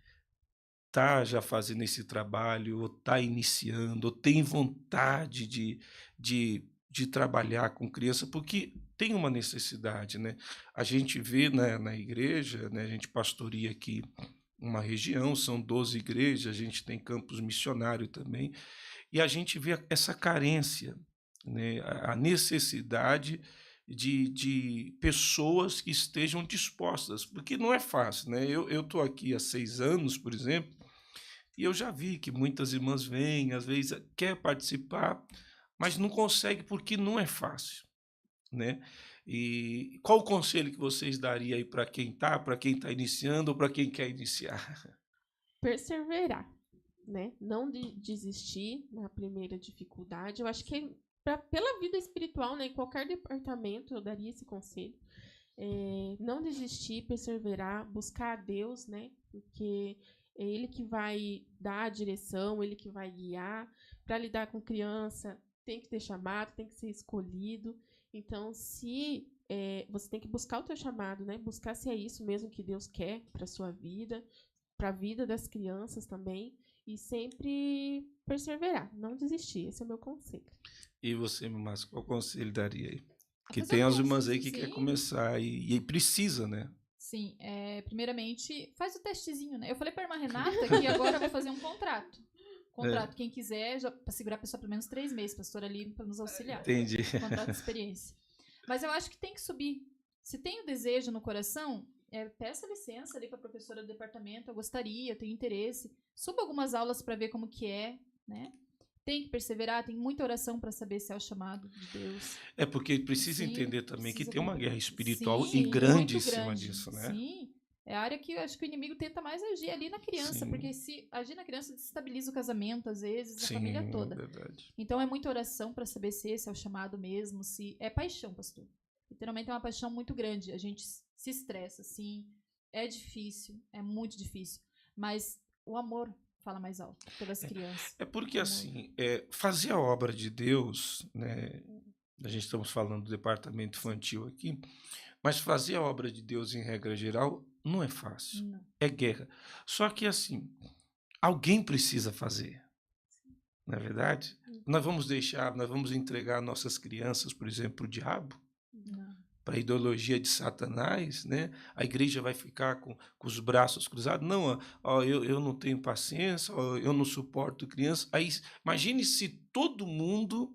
está já fazendo esse trabalho, ou está iniciando, ou tem vontade de trabalhar com criança, porque tem uma necessidade, né? A gente vê na igreja, né, a gente pastoreia aqui uma região, são 12 igrejas, a gente tem campus missionário também, e a gente vê essa carência, né, a necessidade de pessoas que estejam dispostas, porque não é fácil, né? Eu estou aqui há 6 anos, por exemplo, e eu já vi que muitas irmãs vêm, às vezes quer participar, mas não consegue porque não é fácil, né? E qual o conselho que vocês dariam aí para quem está iniciando ou para quem quer iniciar? Perseverar, né? Não desistir na primeira dificuldade. Eu acho que pela vida espiritual, né, em qualquer departamento, eu daria esse conselho. Não desistir, perseverar, buscar a Deus, né? Porque é Ele que vai dar a direção, Ele que vai guiar. Para lidar com criança, tem que ter chamado, tem que ser escolhido. Então, se você tem que buscar o teu chamado, né? Buscar se é isso mesmo que Deus quer para sua vida, para a vida das crianças também, e sempre perseverar, não desistir. Esse é o meu conselho. E você, Márcio, qual conselho daria aí? Porque Fazer tem o as curso, irmãs aí que quer sim. começar e precisa, né? Sim, primeiramente, faz o testezinho, né? Eu falei para a irmã Renata que agora eu vou fazer um contrato. Contrato, quem quiser, para segurar a pessoa pelo menos 3 meses, pastora ali para nos auxiliar. Entendi. Contrato de experiência. Mas eu acho que tem que subir. Se tem o desejo no coração, peça licença ali para a professora do departamento, eu gostaria, eu tenho interesse. Suba algumas aulas para ver como que é, né? Tem que perseverar, tem muita oração para saber se é o chamado de Deus. Porque precisa Sim, entender também que precisa tem uma compreender. guerra espiritual Sim, e grande muito em cima grande. disso, né? Sim, é a área que eu acho que o inimigo tenta mais agir ali na criança, Sim. porque se agir na criança desestabiliza o casamento, às vezes, a Sim, família toda. verdade. Então é muita oração para saber se esse é o chamado mesmo, se é paixão, pastor. Literalmente é uma paixão muito grande. A gente se estressa, sim. É difícil, é muito difícil. Mas o amor fala mais alto pelas crianças. Porque assim, fazer a obra de Deus, né? A gente estamos falando do departamento infantil aqui, mas fazer a obra de Deus em regra geral não é fácil. Não. É guerra. Só que assim, alguém precisa fazer. Não é verdade? Nós vamos entregar nossas crianças, por exemplo, para o diabo? Não. Para a ideologia de Satanás, né? A igreja vai ficar com os braços cruzados. Não, eu não tenho paciência, eu não suporto criança. Aí, imagine se todo mundo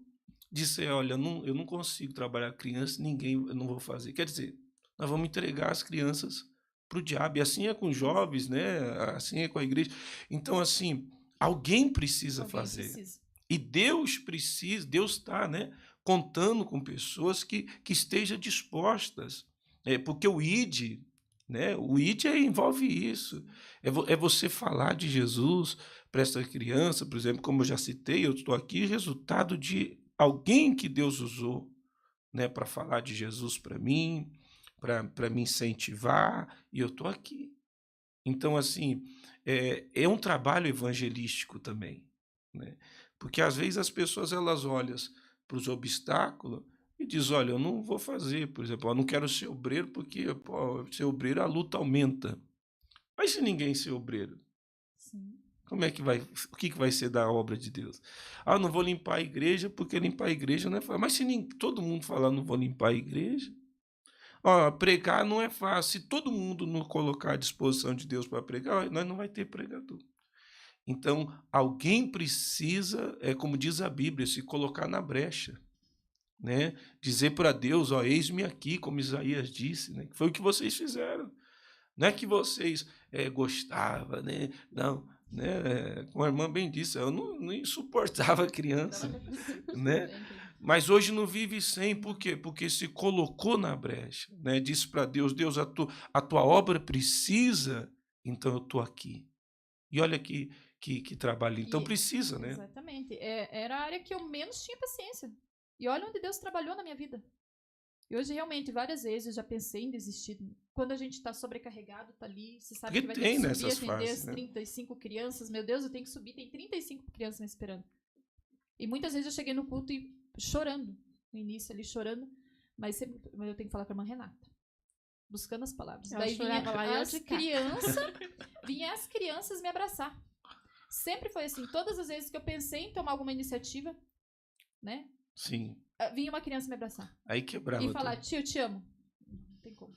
disser, olha, eu não consigo trabalhar criança, eu não vou fazer. Quer dizer, nós vamos entregar as crianças para o diabo. E assim é com jovens, né? Assim é com a igreja. Então, assim, alguém precisa fazer. Precisa. E Deus está, né, contando com pessoas que estejam dispostas. Porque o ID, né, envolve isso. É você falar de Jesus para essa criança, por exemplo, como eu já citei, eu estou aqui, resultado de alguém que Deus usou, né, para falar de Jesus para mim, para me incentivar, e eu estou aqui. Então, assim, é um trabalho evangelístico também, né? Porque às vezes as pessoas elas olham para os obstáculos e dizem, olha, eu não vou fazer, por exemplo, eu não quero ser obreiro porque ser obreiro a luta aumenta. Mas se ninguém ser obreiro, Sim. Como é que vai, o que vai ser da obra de Deus? Ah, não vou limpar a igreja porque limpar a igreja não é fácil. Mas se todo mundo falar não vou limpar a igreja, ó, pregar não é fácil. Se todo mundo não colocar à disposição de Deus para pregar, ó, nós não vai ter pregador. Então, alguém precisa, como diz a Bíblia, se colocar na brecha, né? Dizer para Deus, ó, eis-me aqui, como Isaías disse, né? Foi o que vocês fizeram. Não é que vocês gostavam, né? Não, né? Como a irmã bem disse, eu não suportava criança, né? Mas hoje não vive sem, por quê? Porque se colocou na brecha, né? Disse para Deus, Deus, a tua obra precisa, então eu estou aqui. E olha que trabalho, então precisa, né? Exatamente. Era a área que eu menos tinha paciência. E olha onde Deus trabalhou na minha vida. E hoje, realmente, várias vezes eu já pensei em desistir. Quando a gente está sobrecarregado, tá ali, você sabe Porque que vai ter que subir, nessas atender fases, as né? 35 crianças. Meu Deus, eu tenho que subir, tem 35 crianças me esperando. E muitas vezes eu cheguei no culto e chorando. No início ali, chorando. Mas sempre eu tenho que falar com a irmã Renata. Buscando as palavras. Ela Daí vinha chorava lá e eu as de cá. vinha as crianças me abraçar. Sempre foi assim. Todas as vezes que eu pensei em tomar alguma iniciativa, né? Sim. Vinha uma criança me abraçar. Aí quebrava E falar, tudo. tio, eu te amo. Não tem como.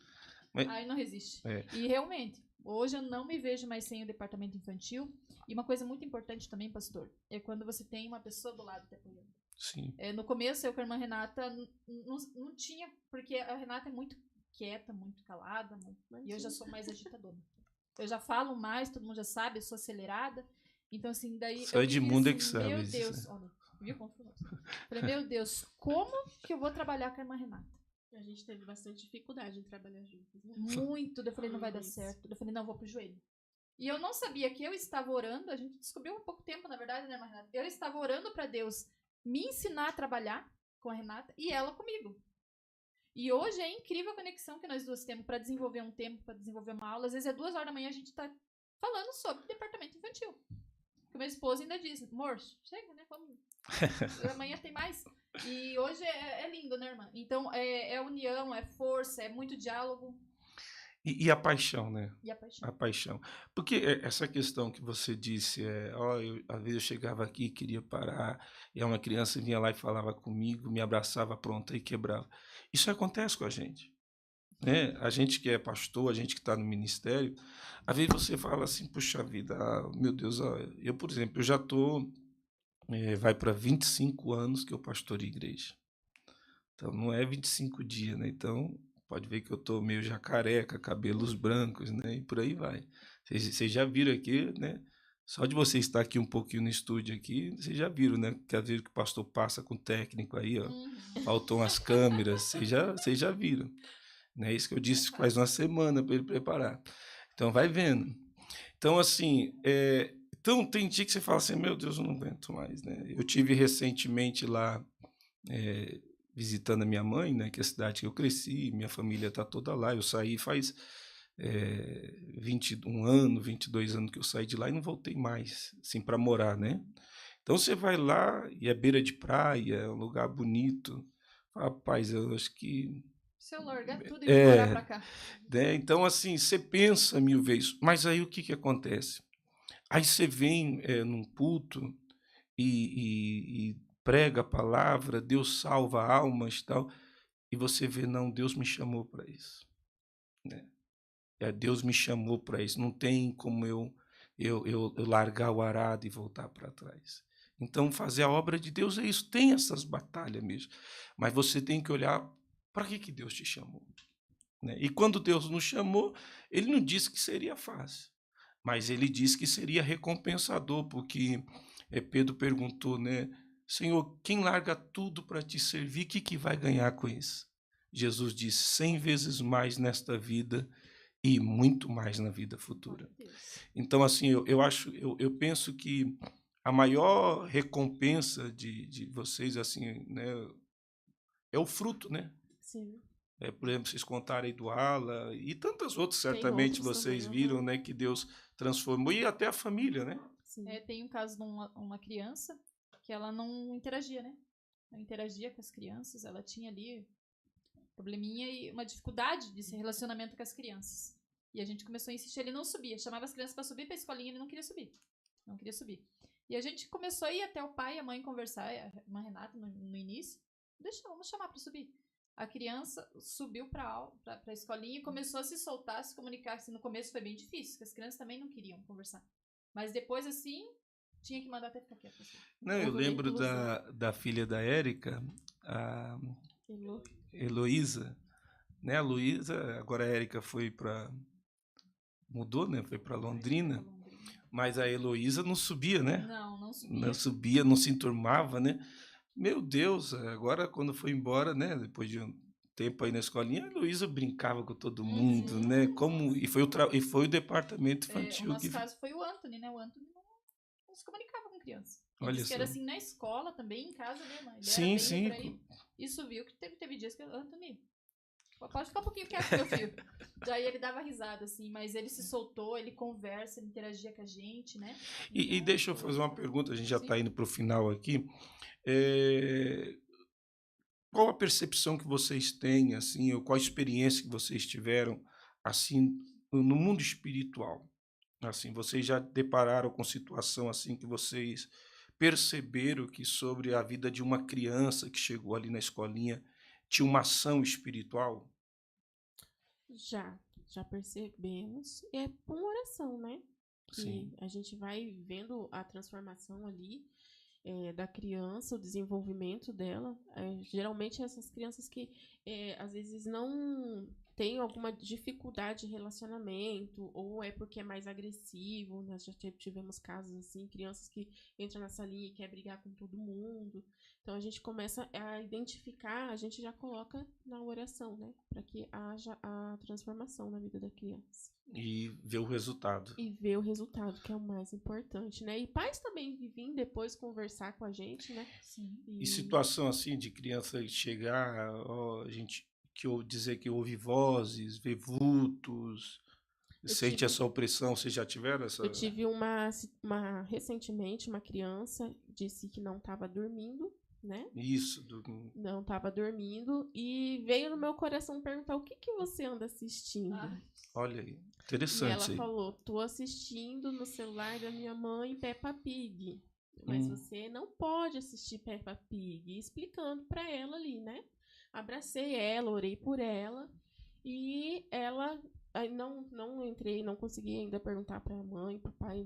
Mas- Aí não resiste. É. E realmente, hoje eu não me vejo mais sem o departamento infantil. E uma coisa muito importante também, pastor, é quando você tem uma pessoa do lado te apoiando. Sim. No começo, eu com a irmã Renata não tinha, porque a Renata é muito quieta, muito calada, e eu já sou mais agitadora. Eu já falo mais, todo mundo já sabe, eu sou acelerada. Então, assim, daí Só eu Edmundo assim, é que sabe meu disso, Deus, né? olha, viu como foi? Falei, meu Deus, como que eu vou trabalhar com a irmã Renata? A gente teve bastante dificuldade em trabalhar juntos, né? Muito. Eu falei, não vai dar Isso. certo. Eu falei, não, vou pro joelho. E eu não sabia que eu estava orando, a gente descobriu há pouco tempo, na verdade, né, irmã Renata? Eu estava orando para Deus me ensinar a trabalhar com a Renata e ela comigo. E hoje é incrível a conexão que nós duas temos para desenvolver um tempo, para desenvolver uma aula. Às vezes é 2 horas da manhã a gente está falando sobre departamento infantil. Que o meu esposo ainda diz, amor, chega, né? Vamos. Amanhã tem mais. E hoje é lindo, né, irmã? Então, é união, é força, é muito diálogo. E a paixão, né? E a paixão. A paixão. Porque essa questão que você disse, às vezes eu chegava aqui e queria parar, e uma criança vinha lá e falava comigo, me abraçava, pronto, e quebrava. Isso acontece com a gente, né? A gente que é pastor, a gente que está no ministério, às vezes você fala assim, puxa vida, meu Deus, eu, por exemplo, eu já estou, vai para 25 anos que eu pastoreio igreja. Então, não é 25 dias, né? Então, pode ver que eu tô meio já careca, cabelos brancos, né? E por aí vai. Vocês já viram aqui, né? Só de você estar aqui um pouquinho no estúdio aqui, vocês já viram, né? Que às vezes que o pastor passa com o técnico aí, ó. Faltam as câmeras, vocês já viram. Né? Isso que eu disse faz uma semana para ele preparar. Então, vai vendo. Então, assim, então, tem dia que você fala assim, meu Deus, eu não aguento mais, né? Eu tive recentemente lá, visitando a minha mãe, né, que é a cidade que eu cresci, minha família está toda lá. Eu saí faz 21 anos, 22 anos que eu saí de lá e não voltei mais, assim, para morar, né? Então você vai lá e é beira de praia, é um lugar bonito. Rapaz, eu acho que... Se eu largar tudo e vir morar pra cá. Né? Então, assim, você pensa 1000 vezes, mas aí o que acontece? Aí você vem num culto e prega a palavra, Deus salva almas e tal, e você vê, não, Deus me chamou para isso. Né? Deus me chamou para isso. Não tem como eu largar o arado e voltar para trás. Então, fazer a obra de Deus é isso. Tem essas batalhas mesmo. Mas você tem que olhar para que Deus te chamou. Né? E quando Deus nos chamou, Ele não disse que seria fácil, mas Ele disse que seria recompensador, porque Pedro perguntou, né? Senhor, quem larga tudo para te servir, o que vai ganhar com isso? Jesus disse, 100 vezes mais nesta vida e muito mais na vida futura. Então, assim, eu penso que a maior recompensa de vocês, assim, né, é o fruto, né? Sim. Por exemplo, vocês contaram aí do Ala e tantas outras, Tem certamente outros vocês também, viram, né, que Deus transformou, e até a família, né? Sim. Tem um caso de uma criança que ela não interagia, né? Não interagia com as crianças, ela tinha ali probleminha e uma dificuldade de se relacionamento com as crianças. E a gente começou a insistir, ele não subia. Chamava as crianças para subir para a escolinha, ele não queria subir. Não queria subir. E a gente começou a ir até o pai e a mãe conversar, a irmã Renata no início. Vamos chamar para subir. A criança subiu para a escolinha e começou a se soltar, a se comunicar. Assim, no começo foi bem difícil, porque as crianças também não queriam conversar. Mas depois, assim, tinha que mandar até ficar quieto. Assim. Não, eu lembro da filha da Érica, a Heloísa. Né? A Luísa, agora a Érica foi para... Mudou, né? Foi para Londrina. Mas a Heloísa não subia, né? Não subia. Não subia, não se enturmava, né? Meu Deus, agora quando foi embora, né? Depois de um tempo aí na escolinha, a Heloísa brincava com todo mundo, né? E foi o departamento infantil. O nosso caso foi o Anthony, né? O Anthony não se comunicava com criança. Ele Olha disse que só. era assim na escola também, em casa dele. Ele Sim, era sim. por aí. Isso viu que teve dias que o Anthony... Pode ficar um pouquinho quieto, meu filho. Daí ele dava risada, assim, mas ele se soltou, ele conversa, ele interagia com a gente, né? E deixa eu fazer uma pergunta, a gente já está indo para o final aqui. Qual a percepção que vocês têm, assim, ou qual a experiência que vocês tiveram, assim, no mundo espiritual? Assim, vocês já depararam com situação assim que vocês perceberam que sobre a vida de uma criança que chegou ali na escolinha tinha uma ação espiritual? Já percebemos. É por uma oração, né? Que Sim. a gente vai vendo a transformação ali da criança, o desenvolvimento dela. Geralmente essas crianças que às vezes não têm alguma dificuldade de relacionamento, ou é porque é mais agressivo. Nós já tivemos casos assim, crianças que entram na salinha e quer brigar com todo mundo. Então a gente começa a identificar, a gente já coloca na oração, né? Para que haja a transformação na vida da criança. E ver o resultado. E ver o resultado, que é o mais importante, né? E pais também vivem depois conversar com a gente, né? Sim. E situação assim de criança chegar, dizer que ouve vozes, vê vultos, sente essa opressão, vocês já tiveram essa? Eu tive recentemente, uma criança disse que não estava dormindo, né? Isso. Não estava dormindo e veio no meu coração perguntar: o que você anda assistindo? Olha aí, interessante. E ela falou: tô assistindo no celular da minha mãe Peppa Pig. Mas você não pode assistir Peppa Pig. Explicando para ela ali, né? Abracei ela, orei por ela. E ela... Aí não entrei, não consegui ainda perguntar para a mãe, para o pai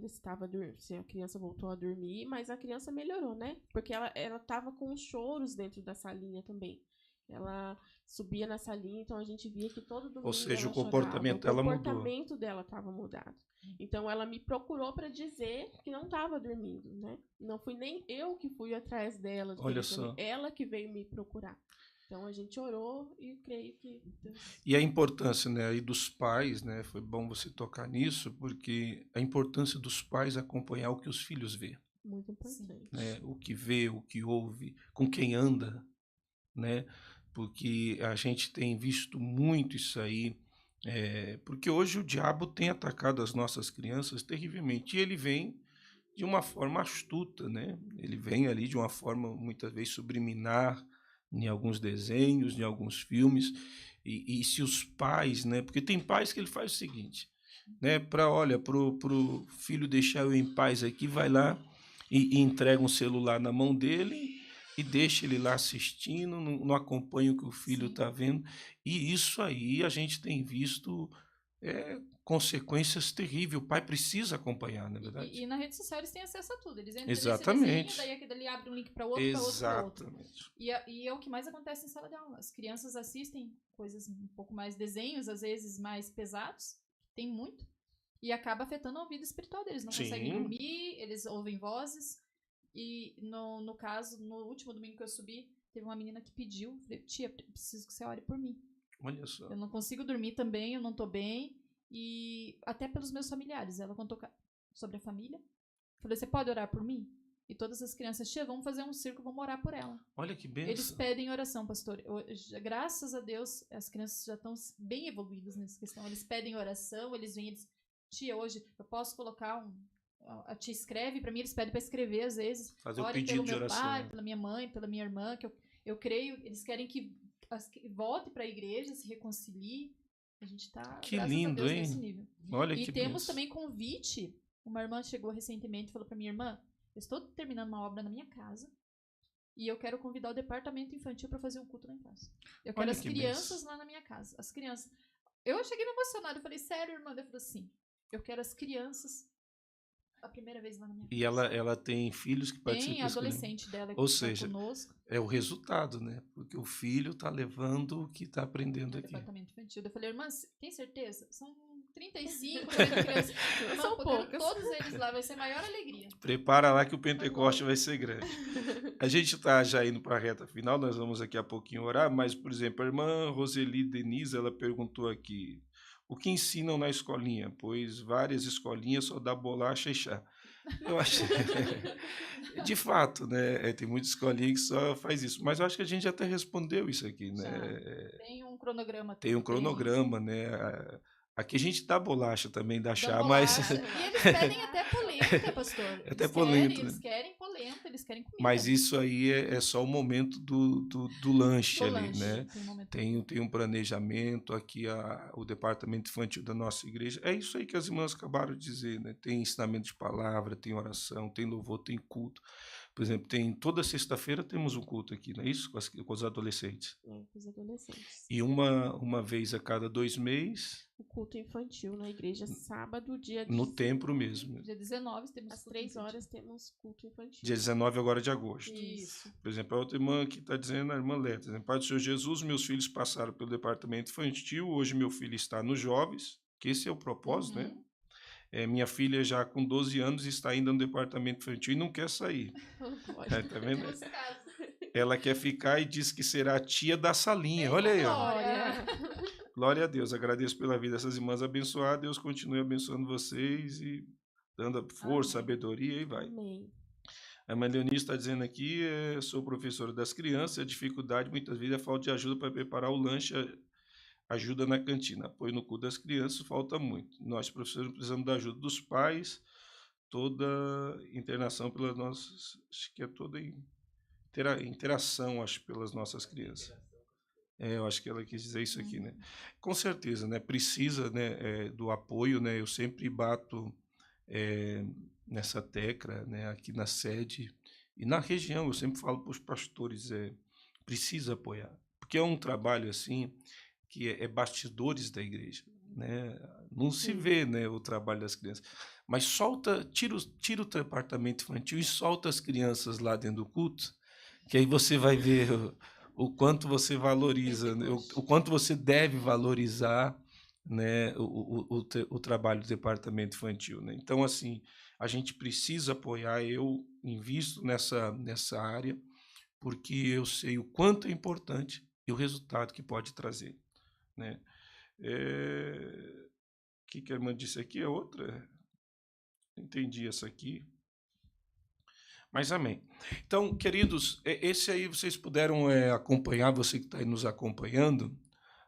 se a criança voltou a dormir, mas a criança melhorou, né? Porque ela estava com choros dentro da salinha também. Ela subia na salinha, então a gente via que todo domingo. Ou seja, ela o comportamento chorava, dela mudou. O comportamento dela estava mudado. Então ela me procurou para dizer que não estava dormindo, né? Não fui nem eu que fui atrás dela. Olha só. Ela que veio me procurar. Então a gente orou e creio que Deus... E a importância, né, aí dos pais, né? Foi bom você tocar nisso, porque a importância dos pais acompanhar o que os filhos vê. Muito importante. Né? O que vê, o que ouve, com quem anda, né? Porque a gente tem visto muito isso aí, porque hoje o diabo tem atacado as nossas crianças terrivelmente, e ele vem de uma forma astuta, né? Ele vem ali de uma forma muitas vezes subliminar, em alguns desenhos, em alguns filmes, e se os pais, né? Porque tem pais que ele faz o seguinte, né? Pro filho deixar eu em paz aqui, vai lá e entrega um celular na mão dele e deixa ele lá assistindo, não acompanha o que o filho está vendo. E isso aí a gente tem visto consequências terríveis. O pai precisa acompanhar, não é verdade? E na rede social eles têm acesso a tudo. Eles entram Exatamente. nesse desenho, daí aquele ali abre um link para outro, para outro, para outro. Exatamente. E é o que mais acontece em sala de aula. As crianças assistem coisas um pouco mais desenhos, às vezes mais pesados, tem muito, e acaba afetando a vida espiritual deles. Não conseguem dormir, eles ouvem vozes. E no caso, no último domingo que eu subi, teve uma menina que pediu, falei: tia, preciso que você ore por mim. Olha só. Eu não consigo dormir também, eu não tô bem. E até pelos meus familiares. Ela contou sobre a família. Falei: você pode orar por mim? E todas as crianças: tia, vamos fazer um circo, vamos orar por ela. Olha que bênção. Eles pedem oração, pastor. Graças a Deus, as crianças já estão bem evoluídas nessa questão. Eles pedem oração, eles vêm, tia, hoje eu posso colocar a tia escreve para mim, eles pedem para escrever às vezes. Fazer o pedido de oração. Pelo meu pai, pela minha mãe, pela minha irmã, que eu creio, eles querem que volte para a igreja, se reconcilie. A gente está, Que graças a lindo, Deus, nesse hein? nível. Olha E que temos bênção. também convite. Uma irmã chegou recentemente e falou para minha irmã: eu estou terminando uma obra na minha casa e eu quero convidar o departamento infantil para fazer um culto lá em casa. Eu quero Olha as que crianças bênção. lá na minha casa. As crianças. Eu cheguei emocionada. Eu falei: sério, irmã? Ela falou assim: eu quero as crianças a primeira vez lá na minha E casa. ela tem filhos que Tem participam a da escolinha. adolescente dela Ou que está seja, conosco é o resultado, né? Porque o filho está levando o que está aprendendo no aqui. departamento infantil. Eu falei: irmã, tem certeza? São 35, 40 crianças. Irmã, São eu quero poucas. todos eles lá. Vai ser a maior alegria. Prepara lá que o Pentecoste vai ser grande. A gente está já indo para a reta final, nós vamos daqui a pouquinho orar, mas, por exemplo, a irmã Roseli Denise, ela perguntou aqui, o que ensinam na escolinha? Pois várias escolinhas só dá bolacha e chá. Eu acho, de fato, né? Tem muita escolinha que só faz isso, mas eu acho que a gente já até respondeu isso aqui, né? Já tem um cronograma. Tem um bem cronograma, né? Aqui a gente dá bolacha também, dá chá, dando mas bolacha. E eles pedem até polenta, pastor. até Eles polenta, querem, né? eles querem polenta, eles querem comida. Mas isso aí é só o momento do lanche Do ali, lanche, né? tem um momento. Tem um planejamento aqui, o departamento infantil da nossa igreja. É isso aí que as irmãs acabaram de dizer, né? Tem ensinamento de palavra, tem oração, tem louvor, tem culto. Por exemplo, toda sexta-feira temos um culto aqui, não é isso? Com os adolescentes. É, com os adolescentes. E uma vez a cada 2 meses, O culto infantil na igreja, sábado, dia no 19, templo mesmo. Dia 19 temos às culto 3 infantil. horas, temos culto infantil. Dia 19 agora de agosto. Isso. Por exemplo, a outra irmã que está dizendo, a irmã Leta, Pai do Senhor Jesus, meus filhos passaram pelo departamento infantil, hoje meu filho está nos jovens, que esse é o propósito, né? Minha filha já com 12 anos está ainda no departamento infantil e não quer sair. Tá vendo? Temos casos. Ela quer ficar e diz que será a tia da salinha. Olha aí, ó. Glória. Glória a Deus. Agradeço pela vida dessas irmãs abençoadas. Deus continue abençoando vocês e dando força, Amém. sabedoria e vai. Amém. A irmã Leonice está dizendo aqui, sou professora das crianças, a dificuldade muitas vezes é falta de ajuda para preparar o lanche, ajuda na cantina, apoio no culto das crianças, falta muito. Nós, professores, precisamos da ajuda dos pais, toda internação pelas nossas, acho que é toda interação, acho, pelas nossas crianças. Eu acho que ela quis dizer isso aqui, né? Com certeza, né? Precisa, né, do apoio, né? Eu sempre bato nessa tecla, né? Aqui na sede e na região, eu sempre falo para os pastores, precisa apoiar, porque é um trabalho assim que é bastidores da igreja, né? Não se vê, né, o trabalho das crianças, mas tira o departamento infantil e solta as crianças lá dentro do culto, que aí você vai ver o quanto você valoriza, né, o quanto você deve valorizar, né, o trabalho do departamento infantil, né? Então, assim, a gente precisa apoiar, eu invisto nessa área, porque eu sei o quanto é importante e o resultado que pode trazer, né? O que a irmã disse aqui é outra. Entendi essa aqui. Mas amém. Então, queridos, esse aí vocês puderam acompanhar, você que está aí nos acompanhando,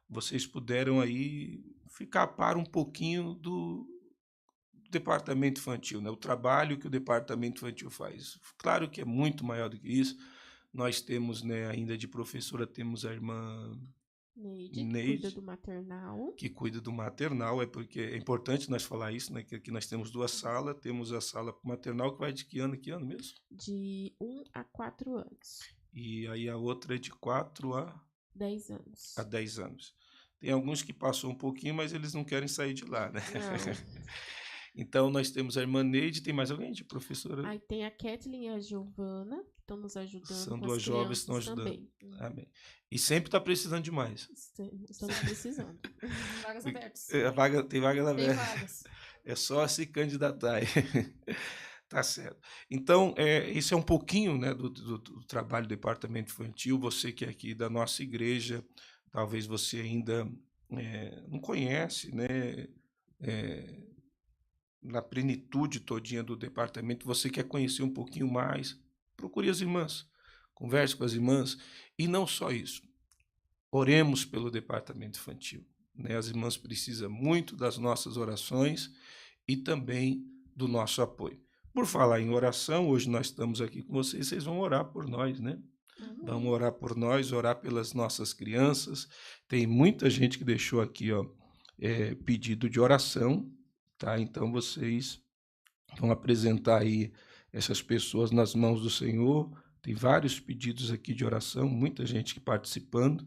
vocês puderam aí ficar a par um pouquinho do departamento infantil, né? O trabalho que o departamento infantil faz. Claro que é muito maior do que isso. Nós temos, né, ainda de professora, temos a irmã Neide, Neide, que cuida do maternal. que cuida do maternal, porque é importante nós falar isso, né? Que aqui nós temos 2 salas, temos a sala maternal que vai de que ano mesmo? De 1 a 4 anos. E aí a outra é de 4 a 10 anos. 10 anos. Tem alguns que passou um pouquinho, mas eles não querem sair de lá, né? Não. Então nós temos a irmã Neide, tem mais alguém de professora? Aí tem a Kathleen e a Giovana, que estão nos ajudando. São com 2 as jovens que estão crianças ajudando. também. Amém. E sempre está precisando de mais. Estamos precisando. Vagas abertas. Tem vaga na Tem verba. vagas. É só se candidatar aí. Tá certo. Então, esse é um pouquinho, né, do trabalho do departamento infantil. Você que é aqui da nossa igreja, talvez você ainda não conhece, né, na plenitude todinha do departamento, você quer conhecer um pouquinho mais, procure as irmãs, converse com as irmãs, e não só isso, oremos pelo departamento infantil, né? As irmãs precisam muito das nossas orações e também do nosso apoio. Por falar em oração, hoje nós estamos aqui com vocês, vocês vão orar por nós, né? Vamos orar por nós, orar pelas nossas crianças. Tem muita gente que deixou aqui, ó, pedido de oração, tá? Então vocês vão apresentar aí essas pessoas nas mãos do Senhor. Tem vários pedidos aqui de oração, muita gente participando,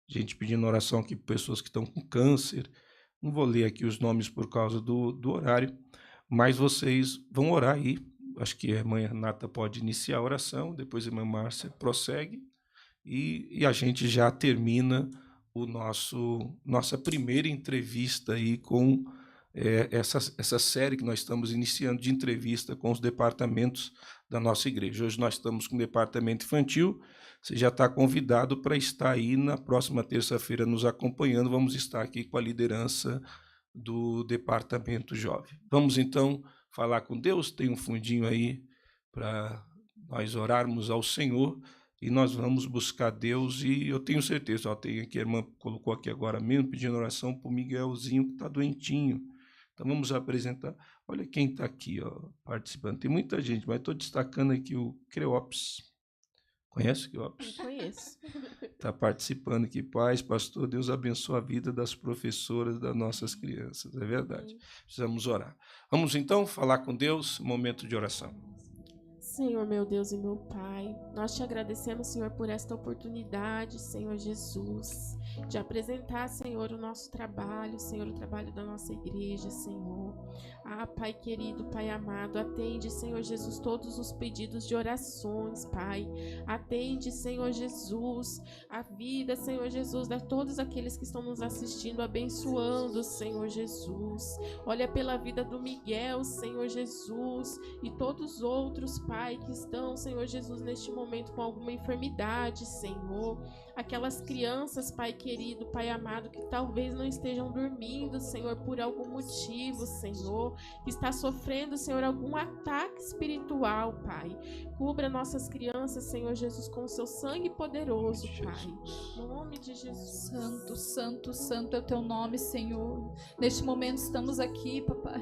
gente pedindo oração aqui por pessoas que estão com câncer. Não vou ler aqui os nomes por causa do horário, mas vocês vão orar aí. Acho que a irmã Renata pode iniciar a oração, depois a irmã Márcia prossegue, e a gente já termina nossa primeira entrevista aí com essa série que nós estamos iniciando de entrevista com os departamentos da nossa igreja. Hoje nós estamos com o departamento infantil. Você já está convidado para estar aí na próxima terça-feira nos acompanhando. Vamos estar aqui com a liderança do departamento jovem. Vamos então falar com Deus. Tem um fundinho aí para nós orarmos ao Senhor e nós vamos buscar Deus. E eu tenho certeza, tem aqui, a irmã colocou aqui agora mesmo, pedindo oração para o Miguelzinho, que está doentinho. Então vamos apresentar. Olha quem está aqui, participando. Tem muita gente, mas estou destacando aqui o Creops. Conhece o Creops? Eu conheço. Está participando aqui. Paz, pastor, Deus abençoe a vida das professoras das nossas crianças. É verdade. Precisamos orar. Vamos então falar com Deus, momento de oração. Senhor, meu Deus e meu Pai, nós te agradecemos, Senhor, por esta oportunidade, Senhor Jesus, de apresentar, Senhor, o nosso trabalho, Senhor, o trabalho da nossa igreja, Senhor. Pai querido, Pai amado, atende, Senhor Jesus, todos os pedidos de orações, Pai. Atende, Senhor Jesus, a vida, Senhor Jesus, de todos aqueles que estão nos assistindo, abençoando, Senhor Jesus. Olha pela vida do Miguel, Senhor Jesus, e todos os outros, Pai, que estão, Senhor Jesus, neste momento com alguma enfermidade, Senhor. Aquelas crianças, Pai querido, Pai amado, que talvez não estejam dormindo, Senhor, por algum motivo, Senhor, que está sofrendo, Senhor, algum ataque espiritual, Pai. Cubra nossas crianças, Senhor Jesus, com o seu sangue poderoso, Pai. No nome de Jesus. Santo, santo, santo é o teu nome, Senhor. Neste momento estamos aqui, papai,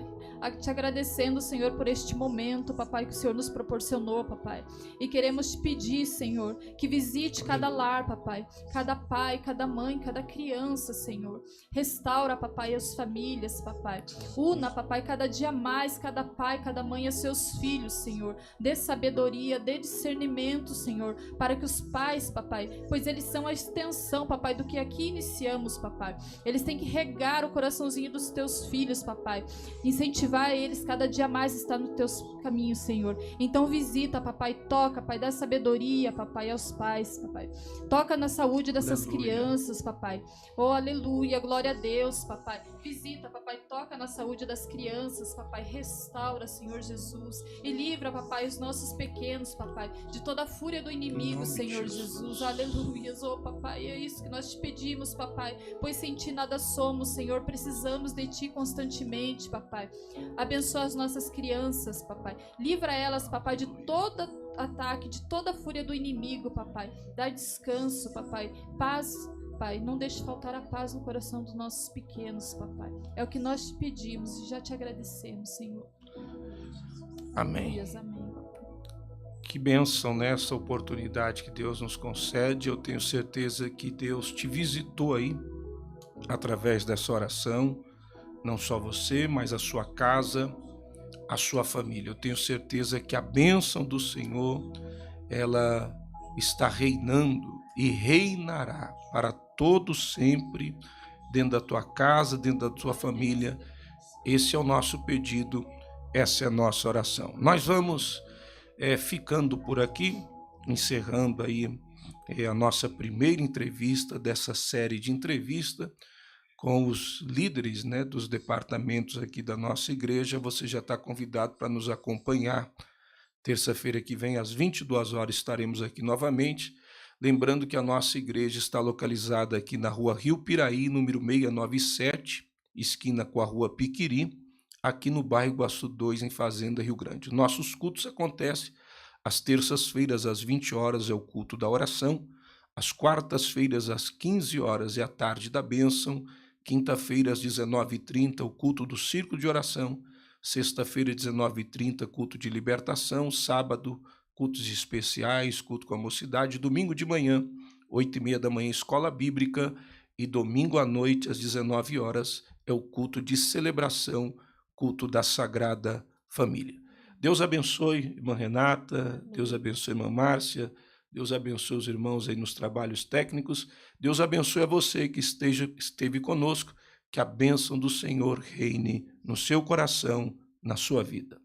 te agradecendo, Senhor, por este momento, papai, que o Senhor nos proporcionou, papai. E queremos te pedir, Senhor, que visite cada lar, papai, cada pai, cada mãe, cada criança, Senhor. Restaura, papai, as famílias, papai. Una, papai, cada dia mais, cada pai, cada mãe, a seus filhos, Senhor. Dê sabedoria, dê discernimento, Senhor, para que os pais, papai, pois eles são a extensão, papai, do que aqui iniciamos, papai. Eles têm que regar o coraçãozinho dos teus filhos, papai. Incentivar eles cada dia mais a estar nos teus caminhos, Senhor. Então visita, papai, toca, pai, dá sabedoria, papai, aos pais, papai. Toca na saúde dessas crianças, papai. Oh, aleluia, glória a Deus, papai. Visita, papai, toca na saúde das crianças, papai. Restaura, Senhor Jesus. E livra, papai, os nossos pequenos, papai, de toda a fúria do inimigo, Senhor Jesus. Aleluia, oh, papai, é isso que nós te pedimos, papai. Pois sem ti nada somos, Senhor. Precisamos de ti constantemente, papai. Abençoa as nossas crianças, papai. Livra elas, papai, de todo ataque, de toda a fúria do inimigo, papai. Dá descanso, papai. Paz, Pai. Não deixe faltar a paz no coração dos nossos pequenos, papai. É o que nós te pedimos e já te agradecemos, Senhor. Amém. Amém. Que bênção nessa oportunidade que Deus nos concede. Eu tenho certeza que Deus te visitou aí através dessa oração. Não só você, mas a sua casa, a sua família. Eu tenho certeza que a bênção do Senhor, ela está reinando e reinará para todo sempre dentro da tua casa, dentro da tua família. Esse é o nosso pedido, essa é a nossa oração. Nós vamos ficando por aqui, encerrando aí a nossa primeira entrevista dessa série de entrevista com os líderes, né, dos departamentos aqui da nossa igreja. Você já está convidado para nos acompanhar. Terça-feira que vem, às 22 horas, estaremos aqui novamente. Lembrando que a nossa igreja está localizada aqui na rua Rio Piraí, número 697, esquina com a rua Piquiri, aqui no bairro Iguaçu 2, em Fazenda, Rio Grande. Nossos cultos acontecem às terças-feiras, às 20 horas, é o culto da oração. Às quartas-feiras, às 15 horas, é a tarde da bênção. Quinta-feira, às 19h30, o culto do círculo de oração. Sexta-feira, 19h30, culto de libertação. Sábado, cultos especiais, culto com a mocidade. Domingo de manhã, 8h30 da manhã, escola bíblica. E domingo à noite, às 19 horas, é o culto de celebração, culto da Sagrada Família. Deus abençoe irmã Renata, Deus abençoe irmã Márcia, Deus abençoe os irmãos aí nos trabalhos técnicos, Deus abençoe a você que esteve conosco, que a bênção do Senhor reine no seu coração, na sua vida.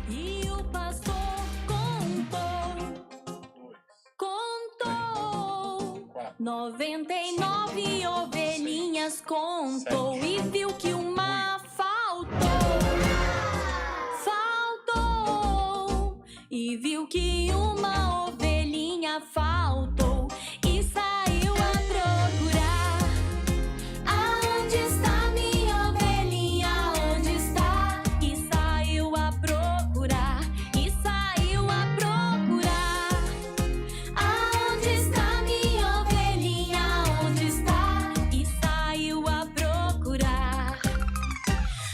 E o pastor contou 99 ovelhinhas, contou e viu que uma faltou, e viu que uma ovelhinha faltou, e saiu a procurar. Aonde está minha ovelhinha? Onde está? E saiu a procurar. E saiu a procurar. Aonde está minha ovelhinha? Onde está? E saiu a procurar.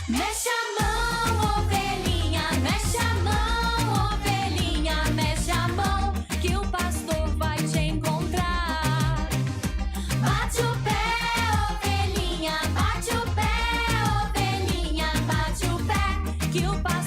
Mexe a mão, ovelhinha, mexe a mão, ovelhinha, mexe a mão, que o pastor vai te encontrar. Bate o pé, ovelhinha, bate o pé, ovelhinha, bate o pé, que o pastor